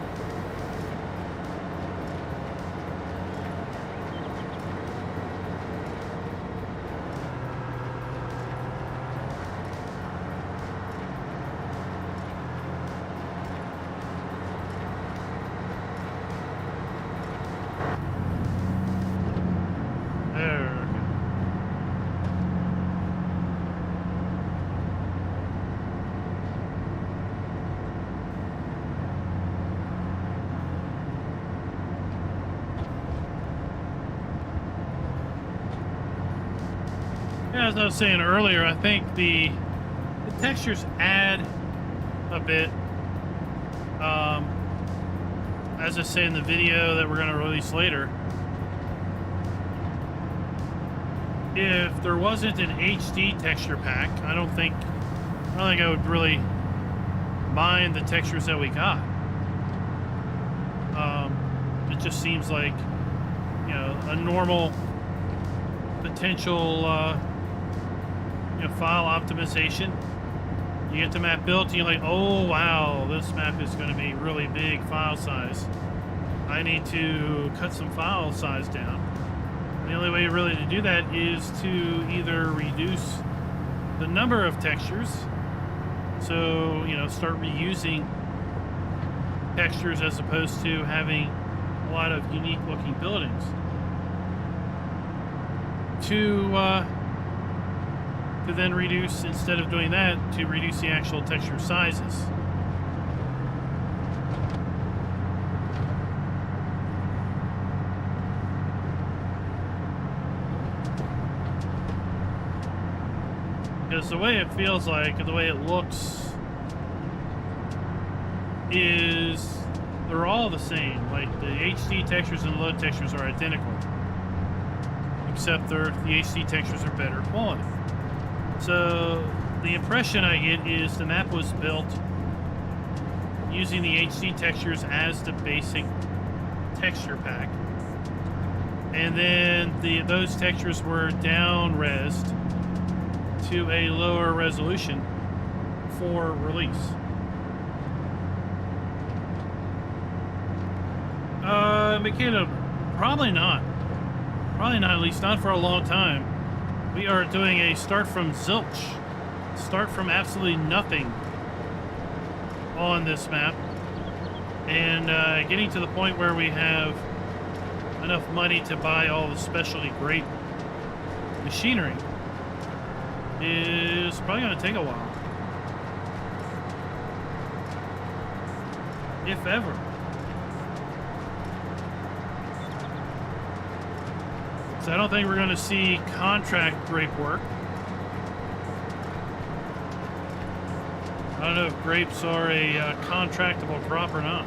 As I was saying earlier, I think the textures add a bit. As I say in the video that we're going to release later, if there wasn't an HD texture pack, I don't think I would really mind the textures that we got. It just seems like, you know, a normal potential file optimization. You get the map built and you're like, oh wow, this map is going to be really big file size. I need to cut some file size down. And the only way really to do that is to either reduce the number of textures, so start reusing textures as opposed to having a lot of unique looking buildings, to then reduce, instead of doing that, to reduce the actual texture sizes. Because the way it feels like, the way it looks, is they're all the same. Like the HD textures and the load textures are identical, except the HD textures are better quality. So the impression I get is the map was built using the HD textures as the basic texture pack, and then those textures were down-resed to a lower resolution for release. Michaela, probably not. Probably not, at least not for a long time. We are doing a start from Zilch. Start from absolutely nothing on this map. And getting to the point where we have enough money to buy all the specialty grade machinery is probably going to take a while. If ever. So I don't think we're going to see contract grape work. I don't know if grapes are a contractable crop or not.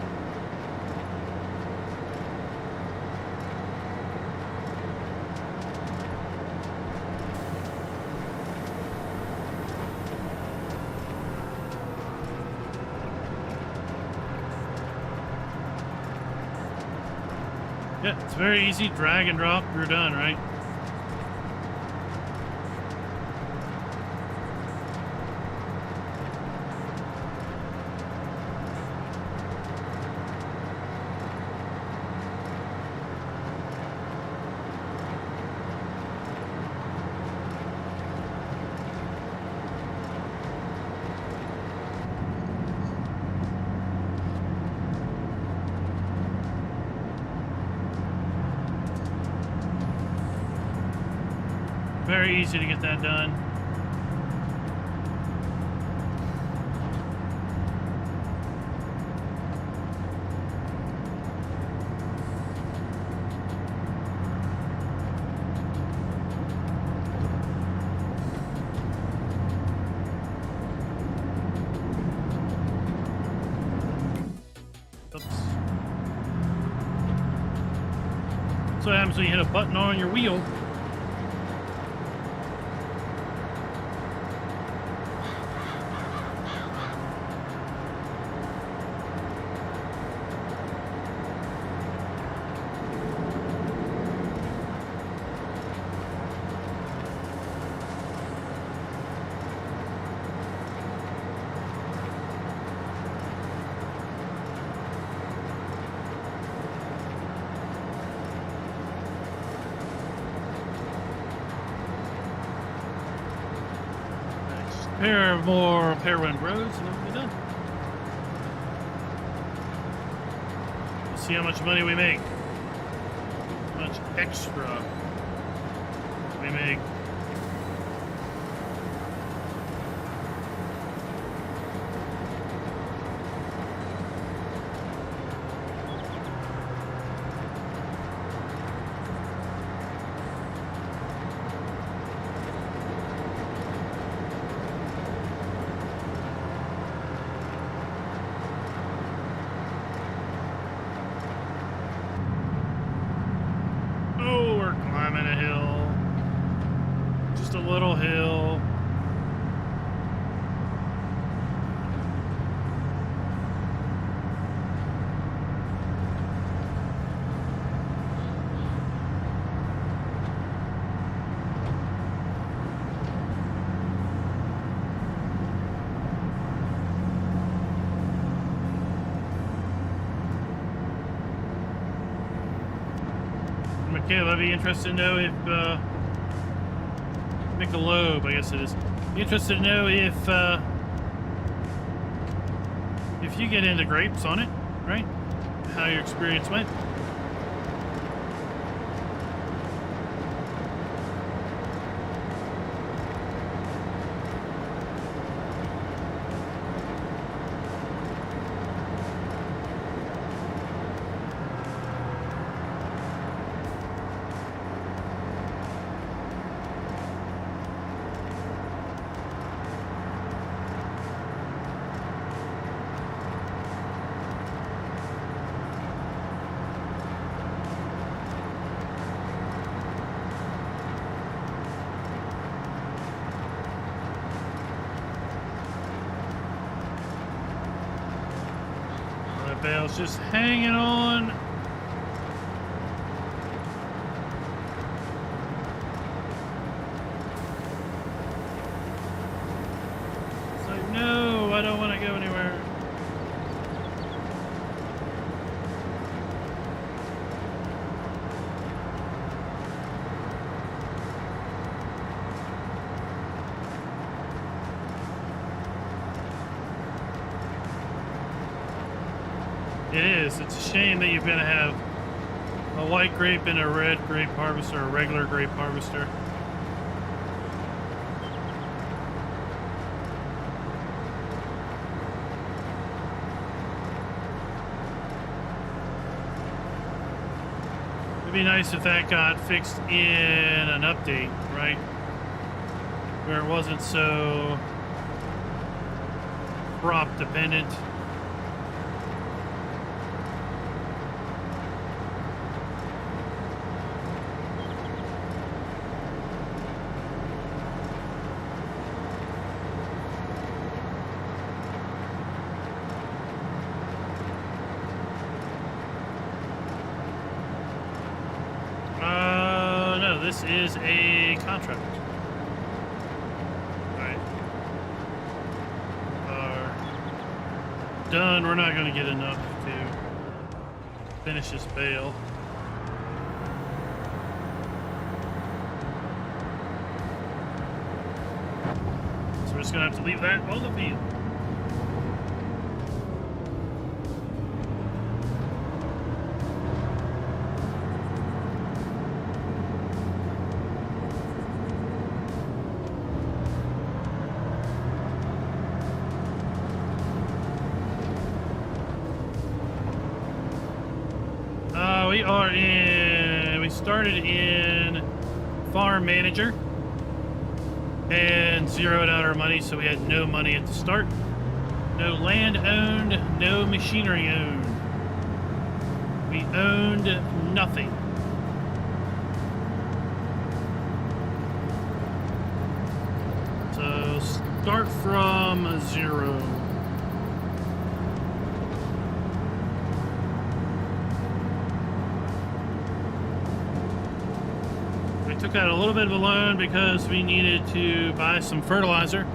Yeah, it's very easy. Drag and drop. You're done, right? Very easy to get that done. Oops. So what happens when you hit a button on your wheel. Pair more Pairwind roads, and then we'll be done. We'll see how much money we make. How much extra we make. Climbing a hill, just a little hill. Caleb, I'd be interested to know if, Michelob, I guess it is. Be interested to know if you get into grapes on it, right? How your experience went. Bale's just hanging on. It's like, no, I don't want to go anywhere. It is. It's a shame that you're going to have a white grape and a red grape harvester, a regular grape harvester. It'd be nice if that got fixed in an update, right? Where it wasn't so crop dependent. is a contract. Alright. Done. We're not going to get enough to finish this bale. So we're just going to have to leave that on the field. We started in Farm Manager and zeroed out our money, so we had no money at the start. No land owned, no machinery owned. We owned nothing. So start from zero. Took out a little bit of a loan because we needed to buy some fertilizer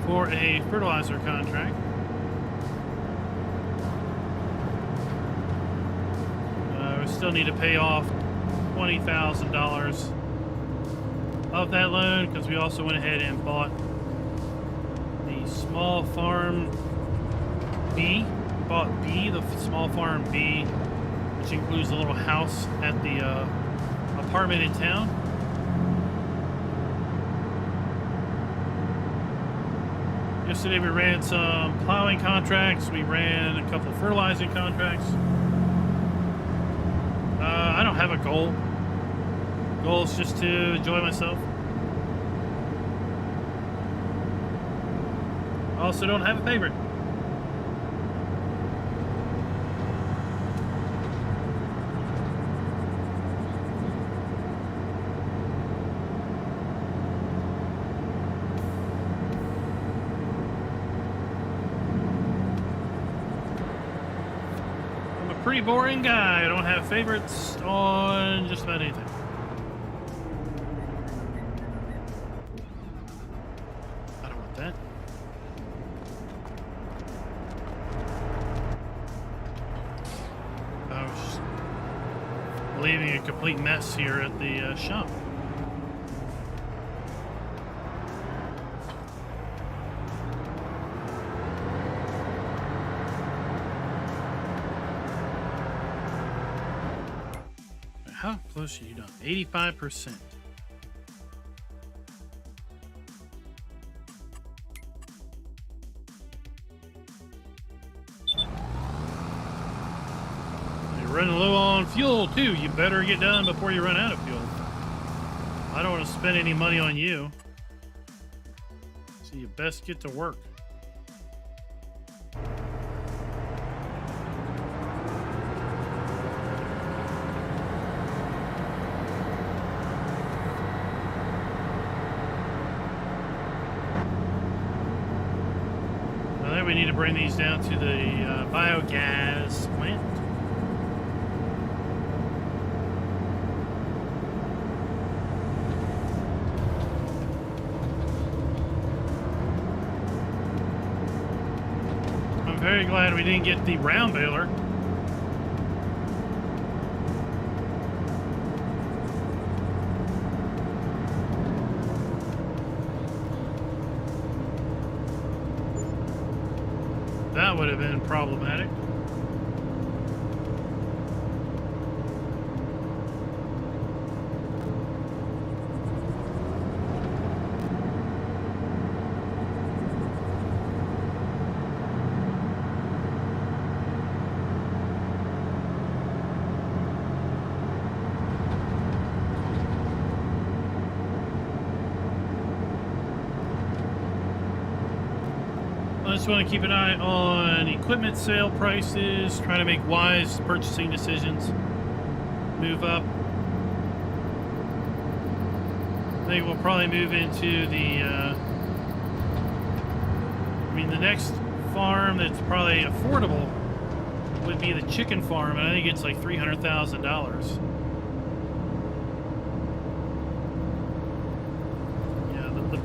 for a fertilizer contract. We still need to pay off $20,000 of that loan because we also went ahead and bought the small farm B. We bought B, the small farm B, which includes a little house at the apartment in town. Yesterday we ran some plowing contracts. We ran a couple of fertilizing contracts. I don't have a goal. Goal is just to enjoy myself. I also don't have a favorite. Pretty boring guy. I don't have favorites on just about anything. I don't want that. I was just leaving a complete mess here at the shop. How close are you done? 85%. You're running low on fuel too. You better get done before you run out of fuel. I don't want to spend any money on you. So you best get to work. We need to bring these down to the biogas plant. I'm very glad we didn't get the round baler. That would have been problematic. I just want to keep an eye on equipment sale prices, trying to make wise purchasing decisions, move up. I think we'll probably move into the, the next farm that's probably affordable would be the chicken farm, and I think it's like $300,000.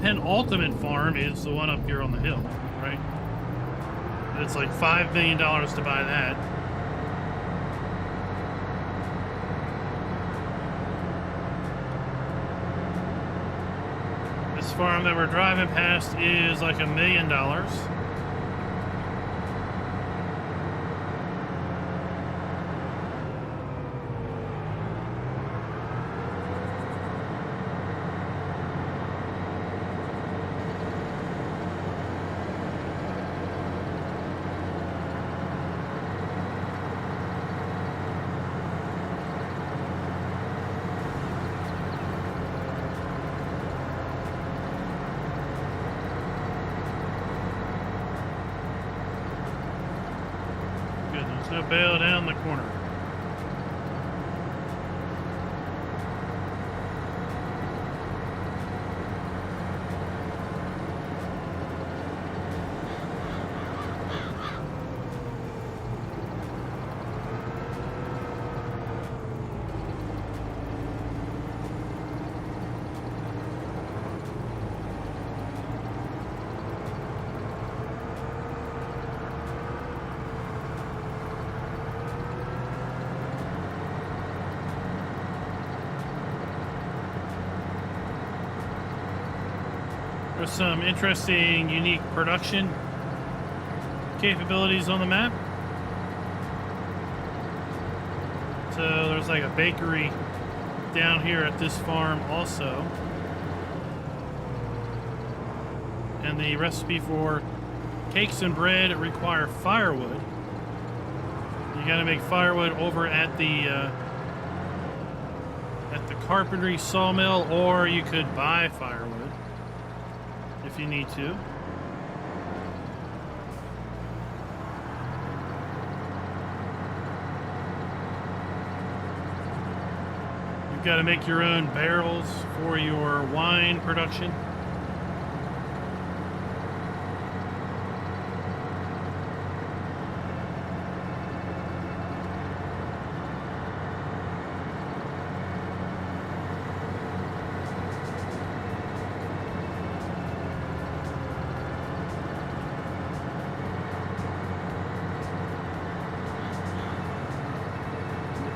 penultimate farm is the one up here on the hill, right? It's like $5 million to buy that. This farm that we're driving past is like $1 million. No bail down the corner. There's some interesting, unique production capabilities on the map. So there's like a bakery down here at this farm also. And the recipe for cakes and bread require firewood. You gotta make firewood over at the carpentry sawmill, or you could buy firewood if you need to. You've got to make your own barrels for your wine production.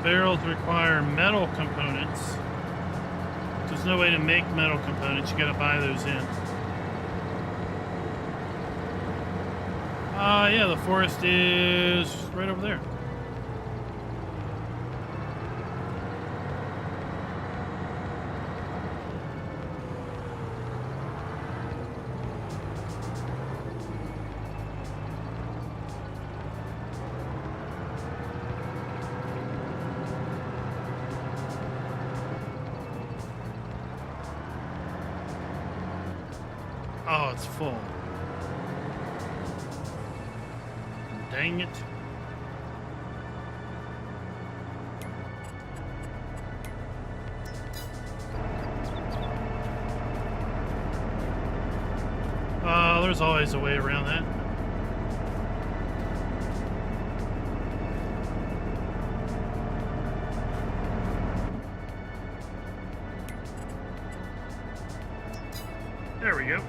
Barrels require metal components. There's no way to make metal components. You gotta buy those in. Yeah, the forest is right over there. Oh, it's full. Dang it. There's always a way around that. There we go.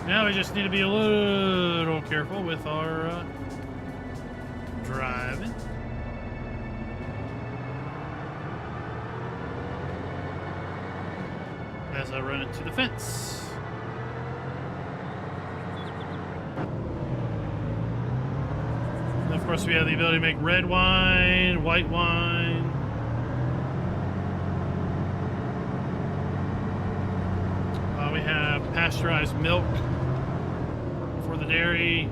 Now we just need to be a little careful with our driving. As I run into the fence. And of course we have the ability to make red wine, white wine. We have pasteurized milk for the dairy.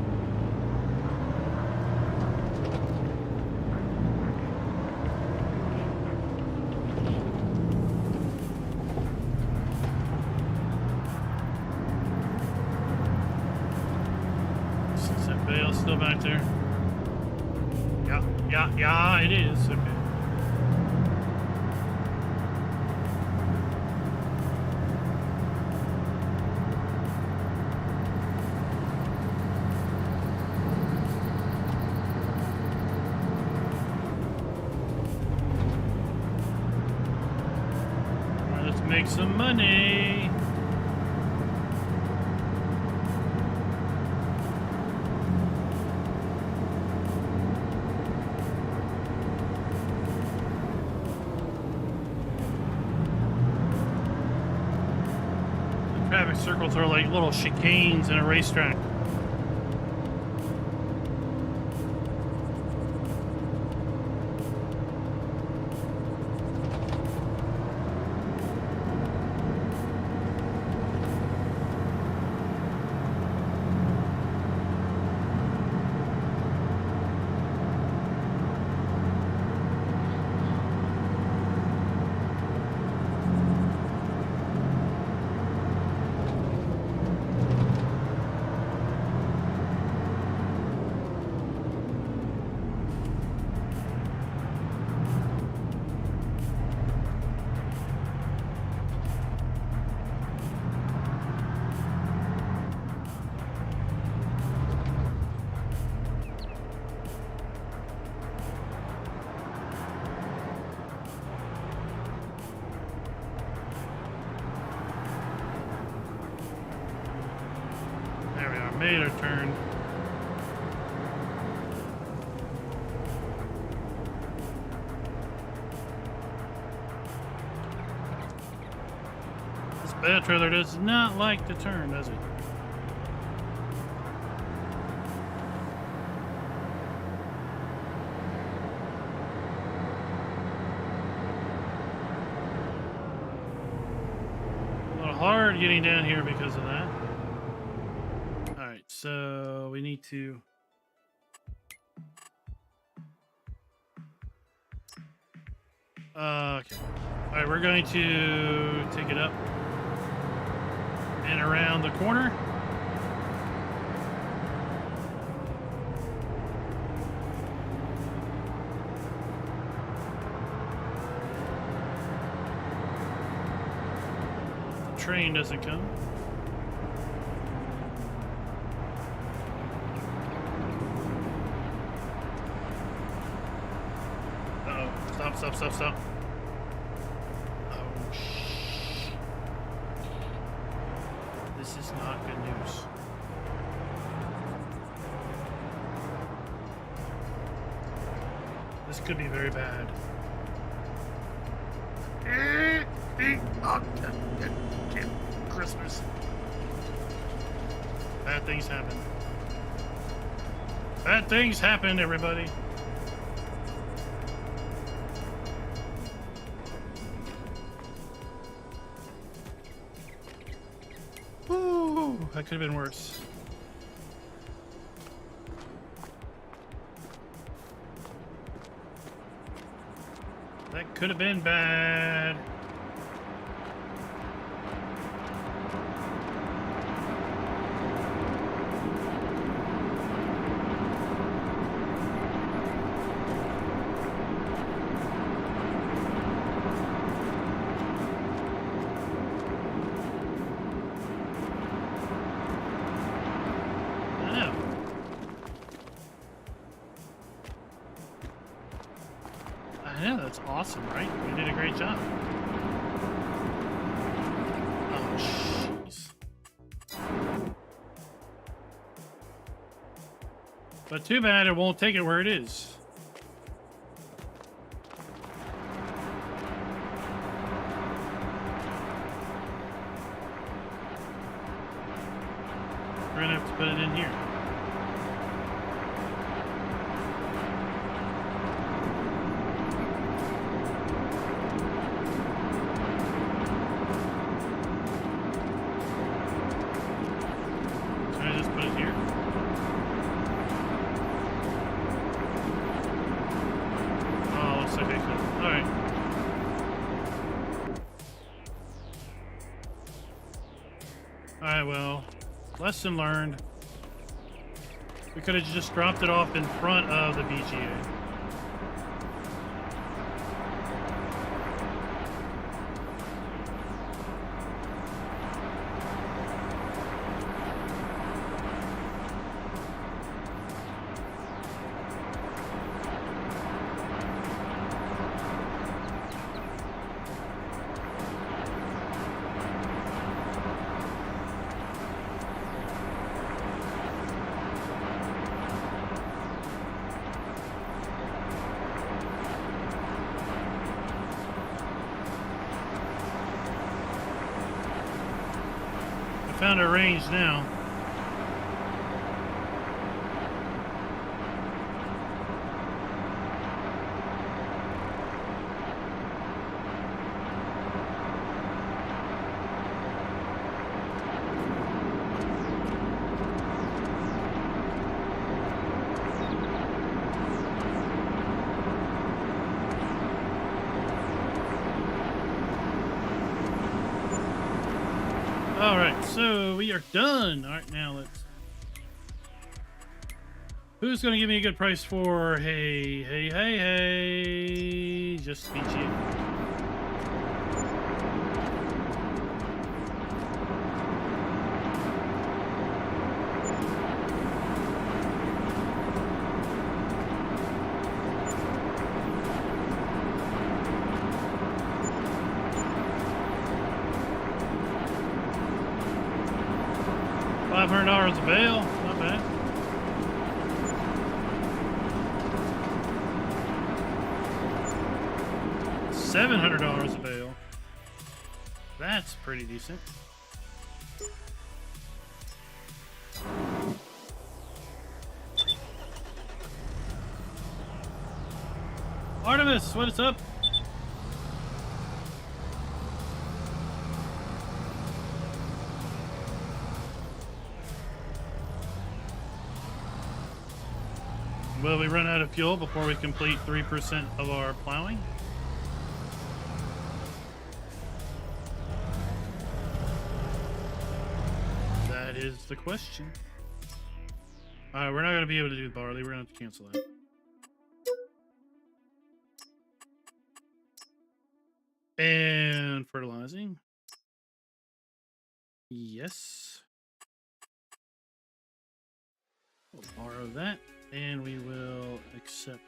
Is that bale still back there? Yeah, it is. Okay. make some money. The traffic circles are like little chicanes in a racetrack. Made a turn. This bad trailer does not like to turn, does it? A little hard getting down here because of that. So we need to okay. All right, we're going to take it up and around the corner. The train doesn't come. Stop. Oh, shh. This is not good news. This could be very bad. Christmas. Bad things happen. Bad things happen, everybody. That could have been worse. That could have been bad. Yeah, that's awesome, right? We did a great job. Oh, jeez. But too bad it won't take it where it is. We're gonna have to put it in here. Alright, well, lesson learned. We could have just dropped it off in front of the VGA. found our range now. Alright, so we are done. Alright, now let's... Who's gonna give me a good price for... Hey... Just to be cheap. $500 a bale, not bad. $700 a bale. That's pretty decent. Artemis, what is up? Will we run out of fuel before we complete 3% of our plowing? That is the question. Alright, we're not going to be able to do barley. We're going to have to cancel that. And fertilizing. Yes. We'll borrow that. And we will accept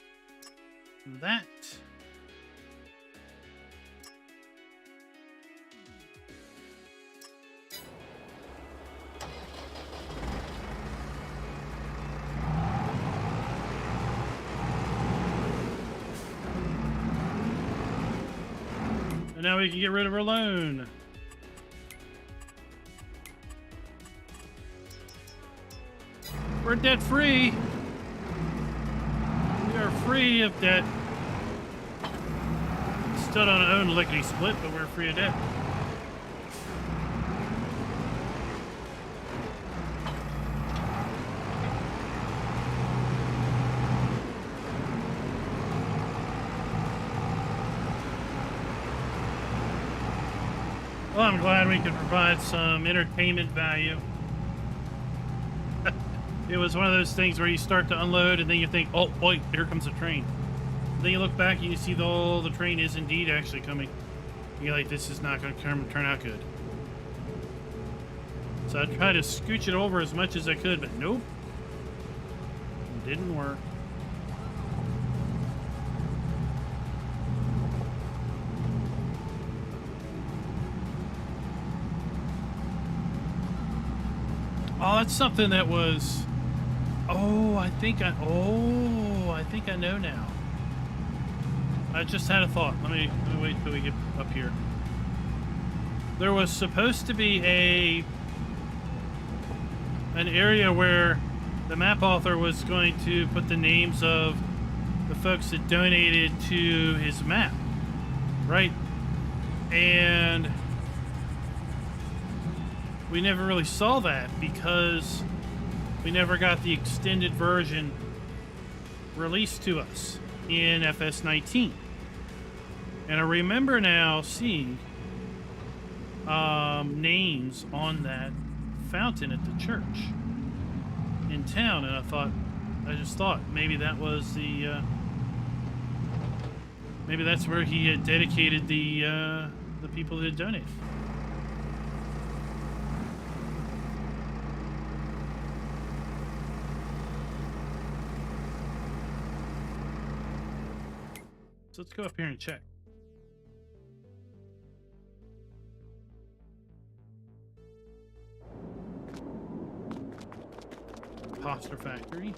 that. And now we can get rid of our loan. We're debt free. We are free of debt. Still don't own lickety split, but we're free of debt. Well, I'm glad we could provide some entertainment value. It was one of those things where you start to unload and then you think, oh, boy, here comes a train. And then you look back and you see the train is indeed actually coming. You're like, this is not going to turn out good. So I tried to scooch it over as much as I could, but nope. It didn't work. Oh, that's something that was... Oh, I think I know now. I just had a thought. Let me wait till we get up here. There was supposed to be an area where the map author was going to put the names of the folks that donated to his map, right? And we never really saw that because we never got the extended version released to us in FS19. And I remember now seeing names on that fountain at the church in town, and I just thought maybe that was maybe that's where he had dedicated the people that had donated. So let's go up here and check. Imposter factory.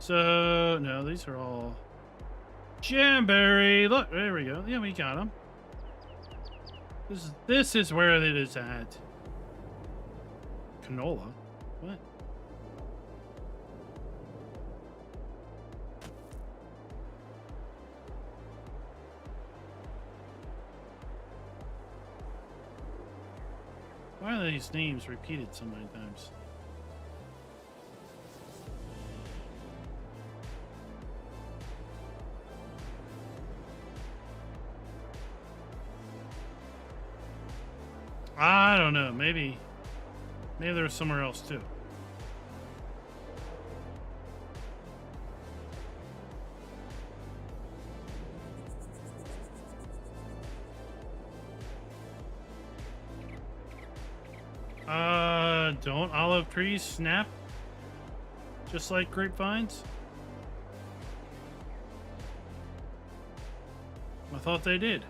So, no, these are all Jamberry. Look, there we go. Yeah, we got them. This is where it is at. Canola? What? Why are these names repeated so many times? I don't know. Maybe there's somewhere else too. Don't olive trees snap just like grapevines? I thought they did.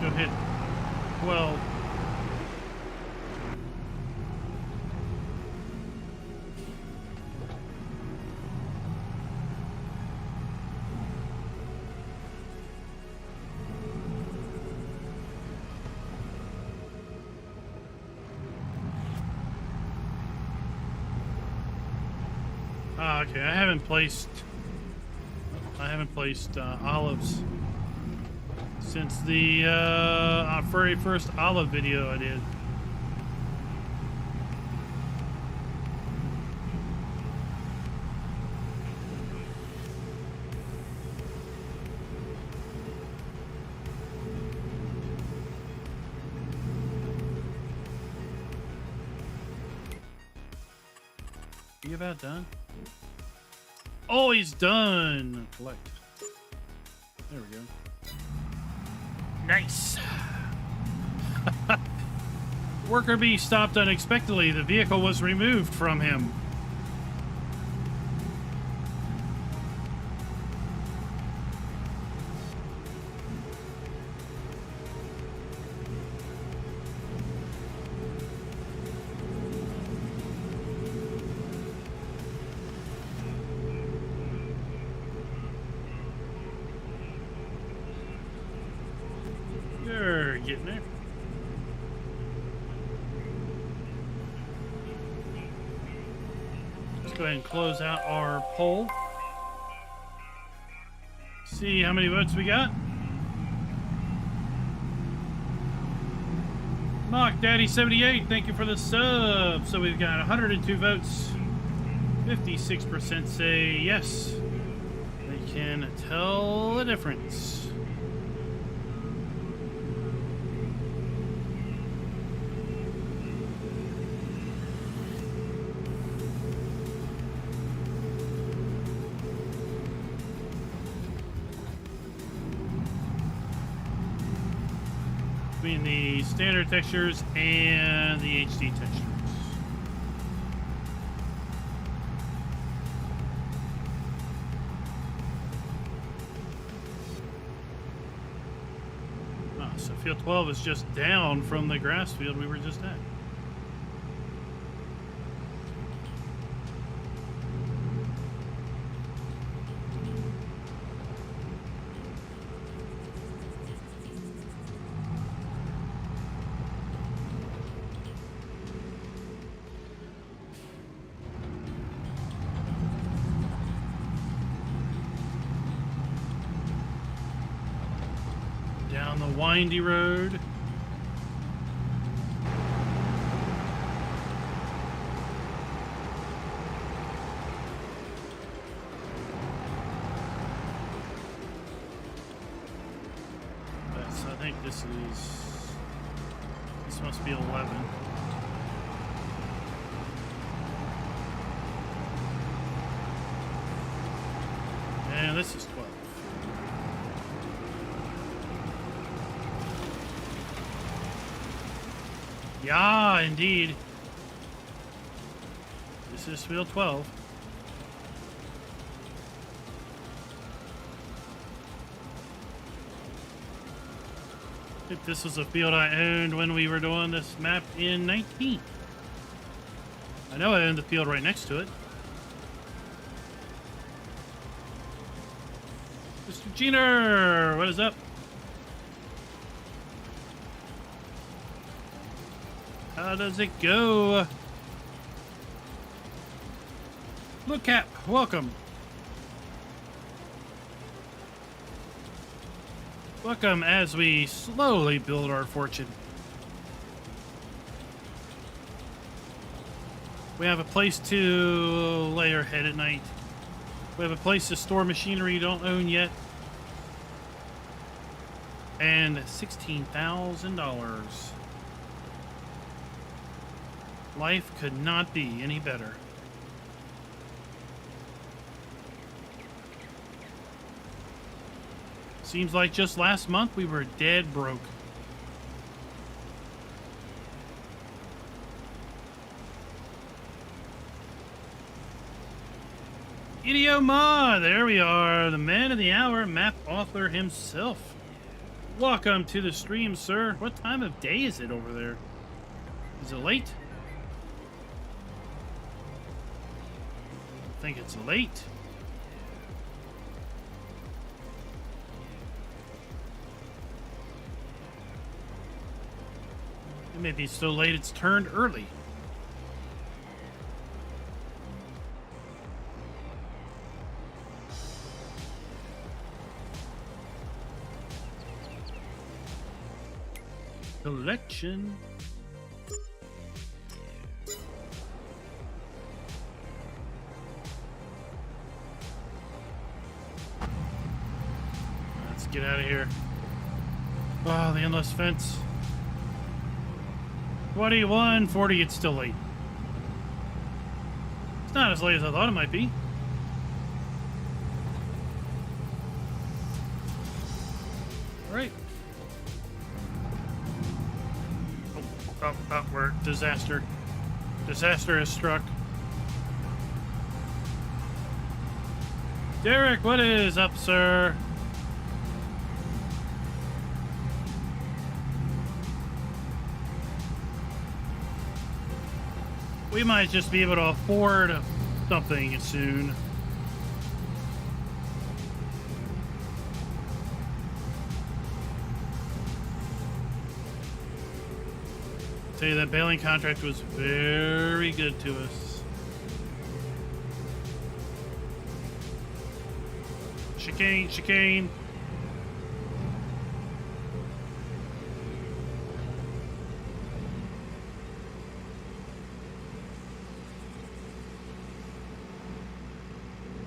Go hit 12. Okay, I haven't placed olives since the very first olive video I did. You about done? Oh, he's done. Collect. There we go. Nice. Worker bee stopped unexpectedly. The vehicle was removed from him. You're getting there. Let's go ahead and close out our poll. See how many votes we got. Mock Daddy 78, thank you for the sub. So we've got 102 votes. 56% say yes. They can tell the difference. Between the standard textures and the HD textures. Oh, so field 12 is just down from the grass field we were just at. Down the windy road. This must be 11. And this is 12. Yeah, indeed. This is field 12. I think this was a field I owned when we were doing this map in 19. I know I owned the field right next to it. Mr. Jenner, what is up? How does it go? Look at, welcome. Welcome as we slowly build our fortune. We have a place to lay our head at night. We have a place to store machinery you don't own yet. And $16,000. Life could not be any better. Seems like just last month we were dead broke. Idioma, there we are, the man of the hour, map author himself. Welcome to the stream, sir. What time of day is it over there? Is it late? I think it's late. It may be so late it's turned early. Collection. Let's get out of here. Oh, the endless fence. 21:40, it's still late. It's not as late as I thought it might be. All right. Oh, we're disaster. Disaster has struck. Derek, what is up, sir? We might just be able to afford something soon. Tell you that bailing contract was very good to us. Chicane, chicane.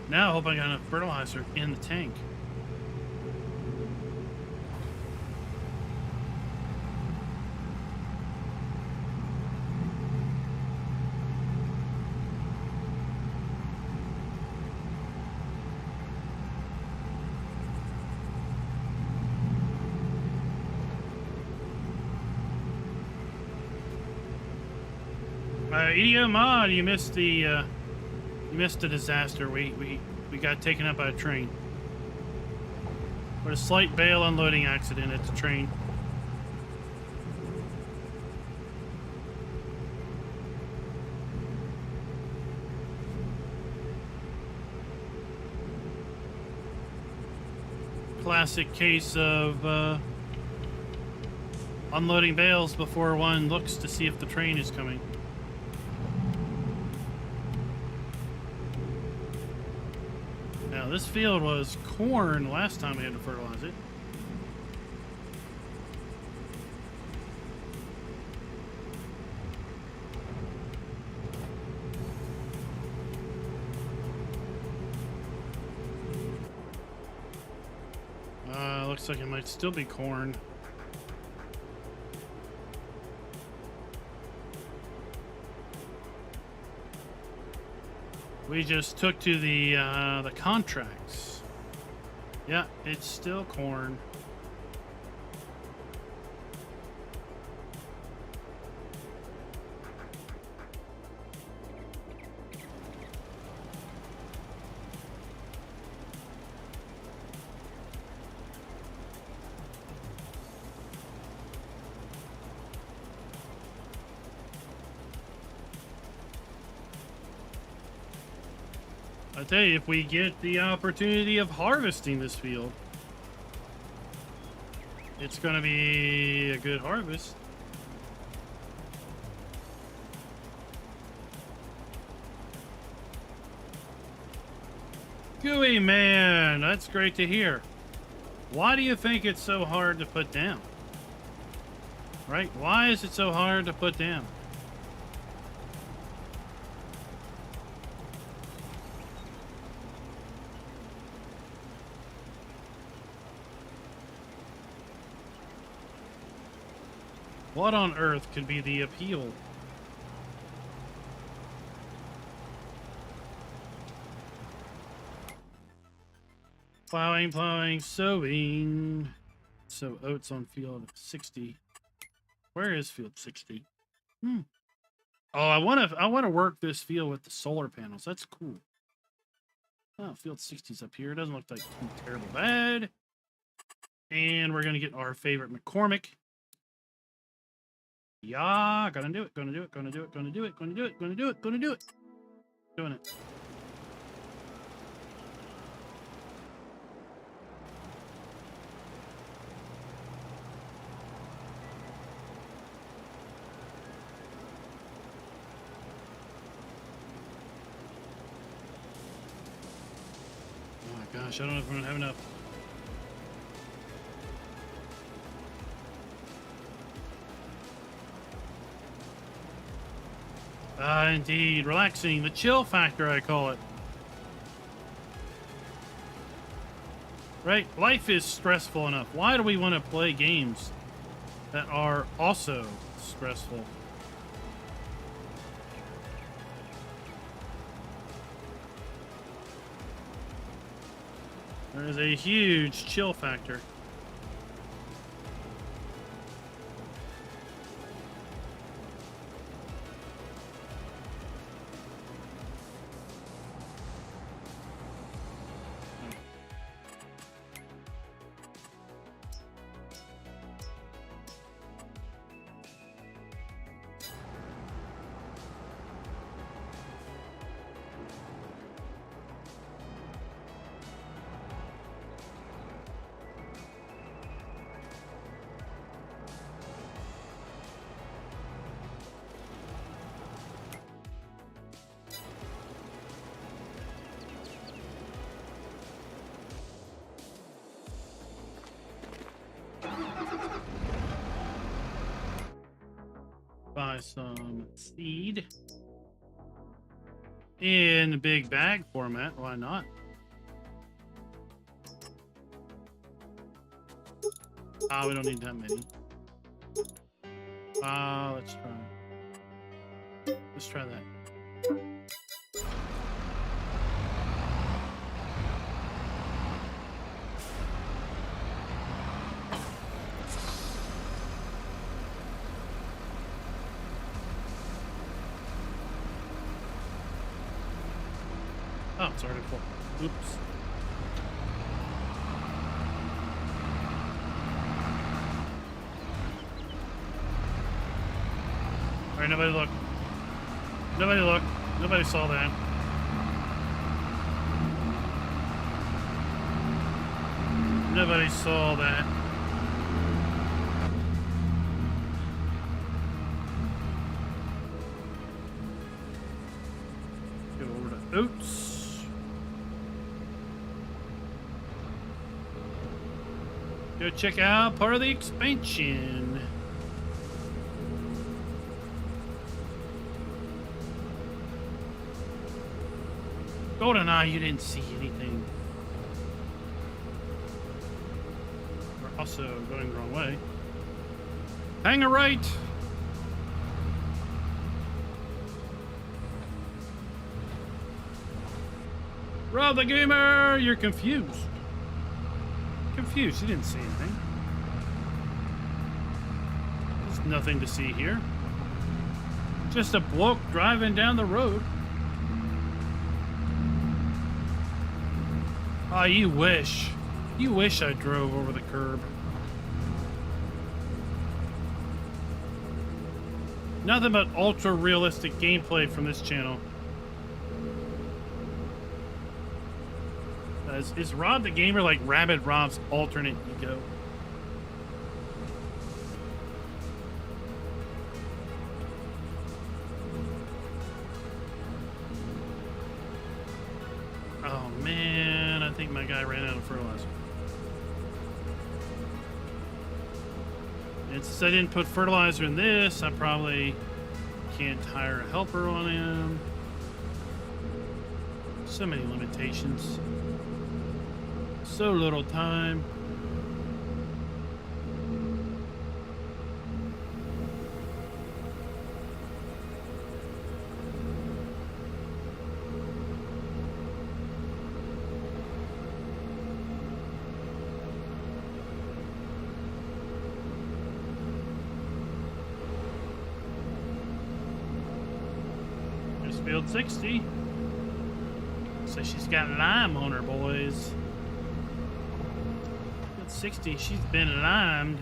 Now I hope I got enough fertilizer in the tank. EDO mod, you missed the disaster. We got taken up by a train. With a slight bale unloading accident at the train. Classic case of unloading bales before one looks to see if the train is coming. Now, this field was corn last time we had to fertilize it. Looks like it might still be corn. We just took to the contracts. Yeah, it's still corn. I tell you, if we get the opportunity of harvesting this field, it's going to be a good harvest. Gooey man, that's great to hear. Why do you think it's so hard to put down? Right? Why is it so hard to put down? What on earth could be the appeal? Plowing, sowing. So oats on field 60. Where is field 60? Oh, I want to work this field with the solar panels. That's cool. Oh, field 60's up here. Doesn't look like too terrible bad. And we're gonna get our favorite McCormick. Yeah, gonna do it, gonna do it, gonna do it, gonna do it, gonna do it, gonna do it, gonna do it. Doing it. Oh my gosh, I don't know if we're gonna have enough. Indeed. Relaxing. The chill factor, I call it. Right? Life is stressful enough. Why do we want to play games that are also stressful? There is a huge chill factor. Buy some seed in big bag format. Why not? Ah, we don't need that many. Let's try. Let's try that. Oh, it's already full. Oops. Alright, nobody look. Nobody look. Nobody saw that. Nobody saw that. Go over to oats. Go check out part of the expansion. GoldenEye, you didn't see anything. We're also going the wrong way. Hang a right. Rob the gamer, you're confused. Confused, you didn't see anything. There's nothing to see here. Just a bloke driving down the road. Ah, you wish. You wish I drove over the curb. Nothing but ultra-realistic gameplay from this channel. Is Rob the Gamer like Rabbit Rob's alternate ego? Oh man, I think my guy ran out of fertilizer. And since I didn't put fertilizer in this, I probably can't hire a helper on him. So many limitations. So little time. There's field 60. So she's got lime on her, boys. 60, she's been limed.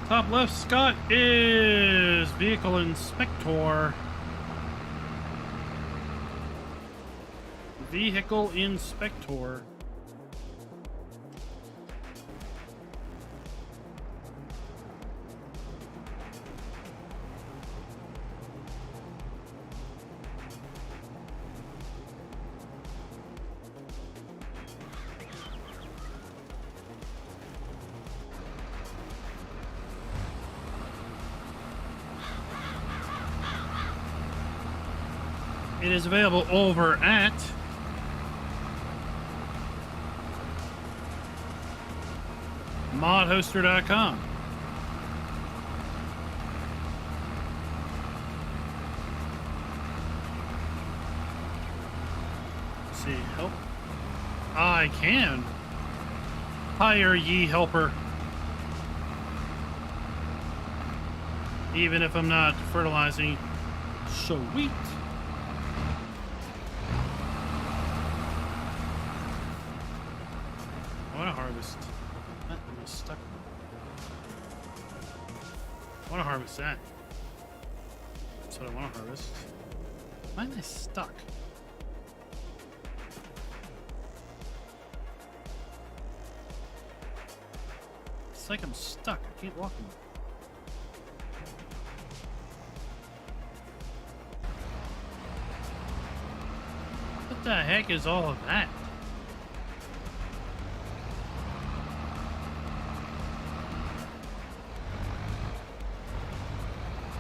Top left, Scott is vehicle inspector. Vehicle inspector. It is available over at modhoster.com. Let's see, help. I can hire ye helper. Even if I'm not fertilizing. Sweet. I want to harvest. That one is stuck. I want to harvest that. That's what I want to harvest. Why am I stuck? It's like I'm stuck. I can't walk anymore. What the heck is all of that?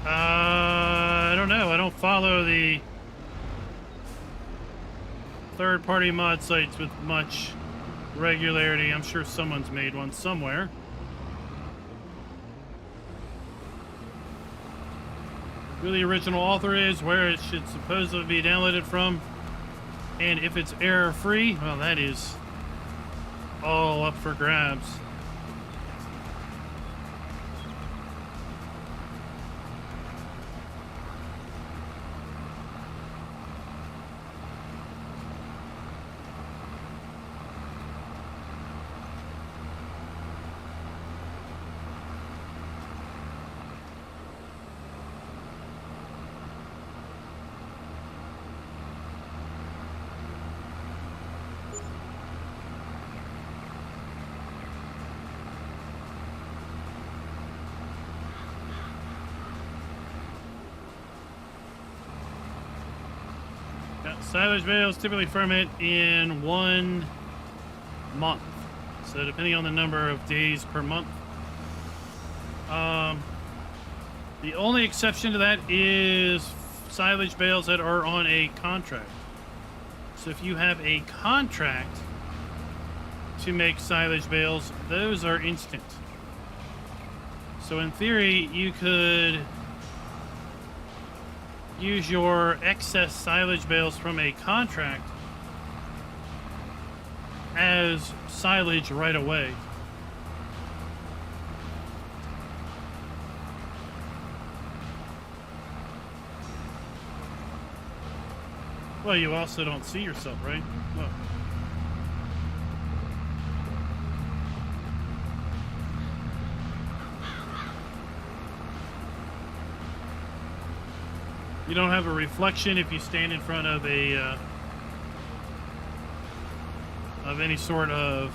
I don't know. I don't follow the third-party mod sites with much regularity. I'm sure someone's made one somewhere. Who the original author is, where it should supposedly be downloaded from, and if it's error-free, well, that is all up for grabs. Silage bales typically ferment in 1 month. So depending on the number of days per month. The only exception to that is silage bales that are on a contract. So if you have a contract to make silage bales, those are instant. So in theory, you could use your excess silage bales from a contract as silage right away. Well, you also don't see yourself, right? Look. You don't have a reflection if you stand in front of a of any sort of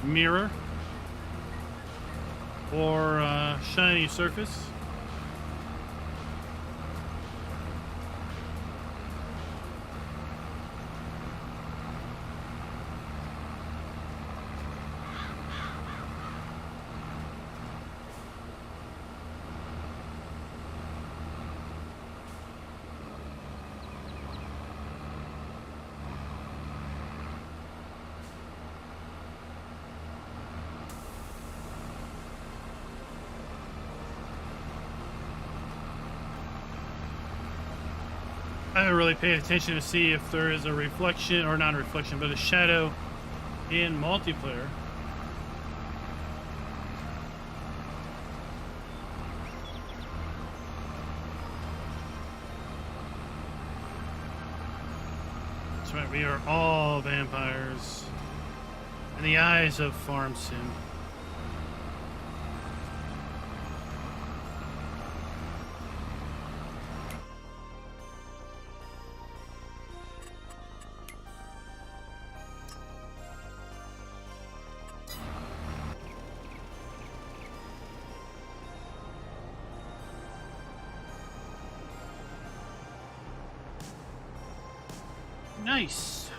mirror or shiny surface. I haven't really paid attention to see if there is a reflection, or not a reflection, but a shadow in multiplayer. That's right, we are all vampires in the eyes of Farm Sim. Nice.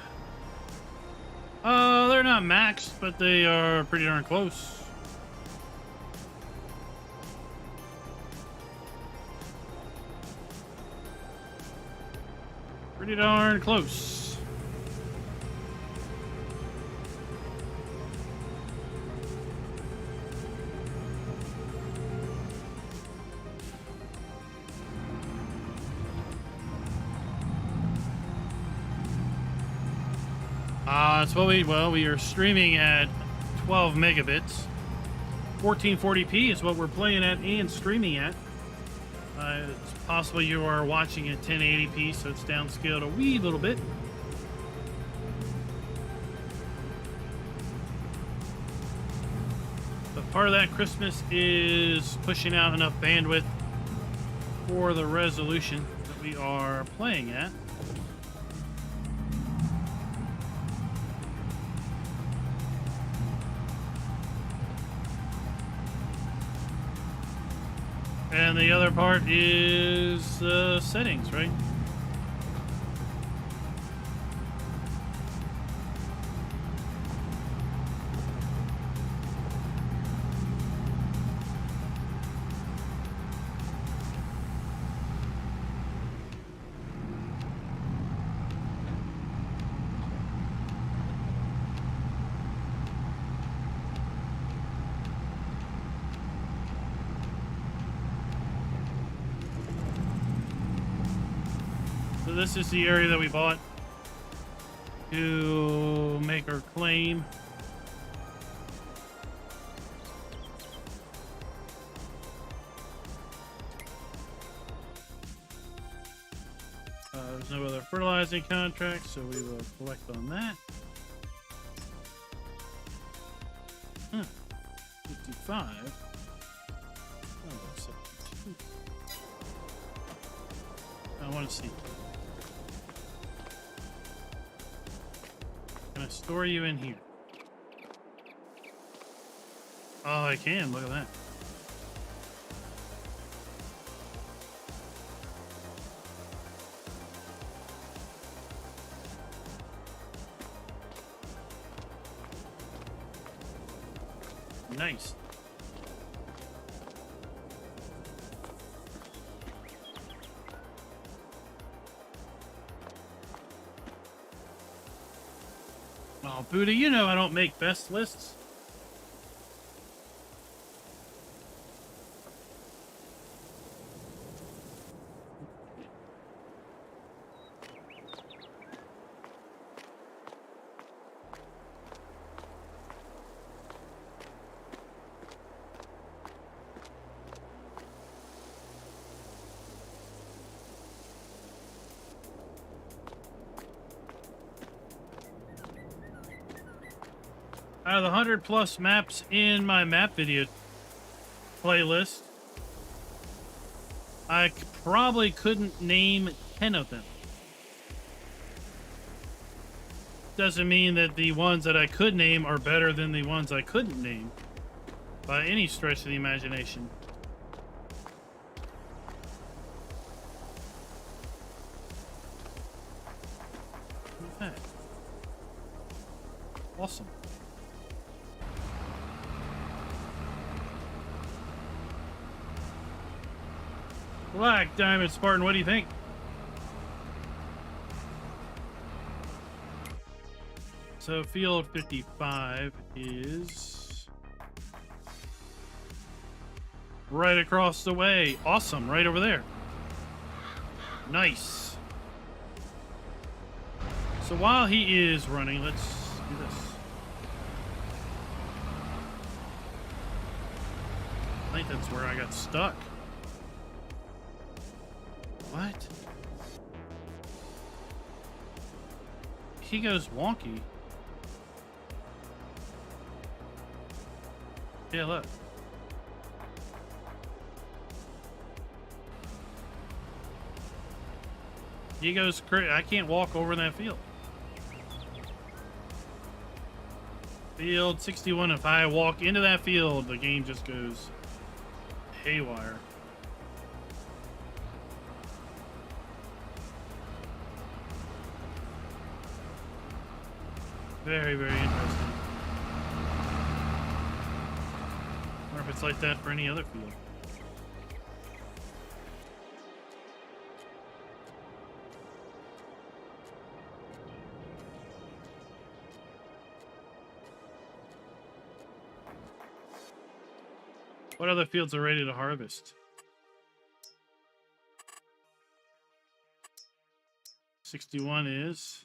They're not maxed, but they are pretty darn close. Pretty darn close. That's what we are streaming at 12 megabits. 1440p is what we're playing at and streaming at. It's possible you are watching at 1080p, so it's downscaled a wee little bit. But part of that Christmas is pushing out enough bandwidth for the resolution that we are playing at. And the other part is settings, right? So this is the area that we bought to make our claim. There's no other fertilizing contract, so we will collect on that. 55. Oh, 72. I want to see. Can I store you in here? Oh, I can. Look at that. Nice. Oh, Buddha, you know I don't make best lists. Out of the 100+ maps in my map video playlist, I probably couldn't name 10 of them. Doesn't mean that the ones that I could name are better than the ones I couldn't name by any stretch of the imagination. Okay. Awesome. Black Diamond Spartan, what do you think? So field 55 is right across the way. Awesome, right over there. Nice. So while he is running, let's do this. I think that's where I got stuck. What? He goes wonky. Yeah, look. He goes crazy. I can't walk over that field. Field 61. If I walk into that field, the game just goes haywire. Very, very interesting. Or if it's like that for any other field. What other fields are ready to harvest? 61 is...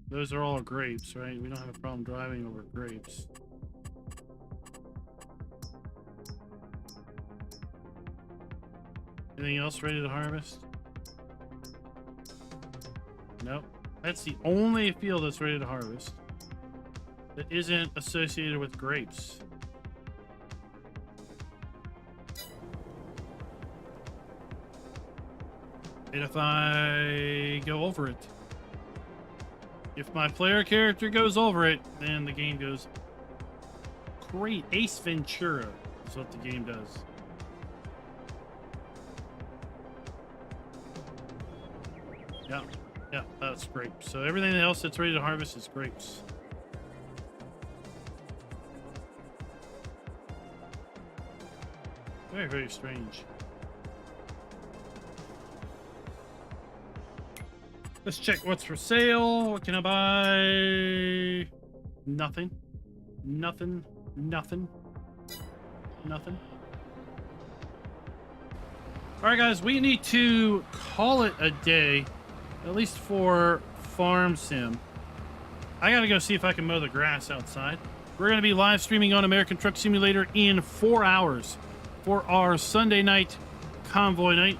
Those are all grapes, right? We don't have a problem driving over grapes. Anything else ready to harvest? Nope. That's the only field that's ready to harvest that isn't associated with grapes. And if I go over it, if my player character goes over it, then the game goes great. Ace Ventura is what the game does. Yeah, yeah, that's grapes. So everything else that's ready to harvest is grapes. Very, very strange. Let's check what's for sale. What can I buy? Nothing. Nothing. Nothing. Nothing. All right, guys, we need to call it a day, at least for Farm Sim. I gotta go see if I can mow the grass outside. We're gonna be live streaming on American Truck Simulator in 4 hours for our Sunday night convoy night.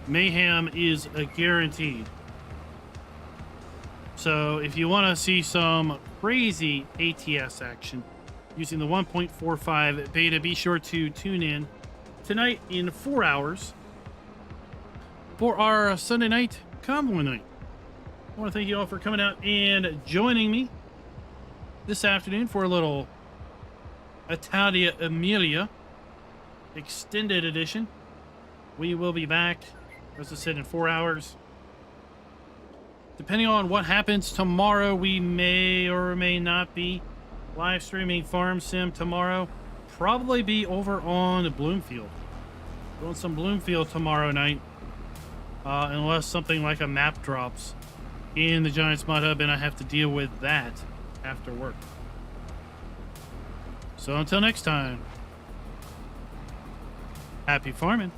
Mayhem is a guaranteed. So if you want to see some crazy ATS action using the 1.45 beta, be sure to tune in tonight in 4 hours for our Sunday night convoy night. I want to thank you all for coming out and joining me this afternoon for a little Italia Emilia extended edition. We will be back, as I said, in 4 hours. Depending on what happens tomorrow, we may or may not be live streaming Farm Sim tomorrow. Probably be over on Bloomfield. Doing some Bloomfield tomorrow night. Unless something like a map drops in the Giants Mod Hub and I have to deal with that. after work. So until next time, happy farming.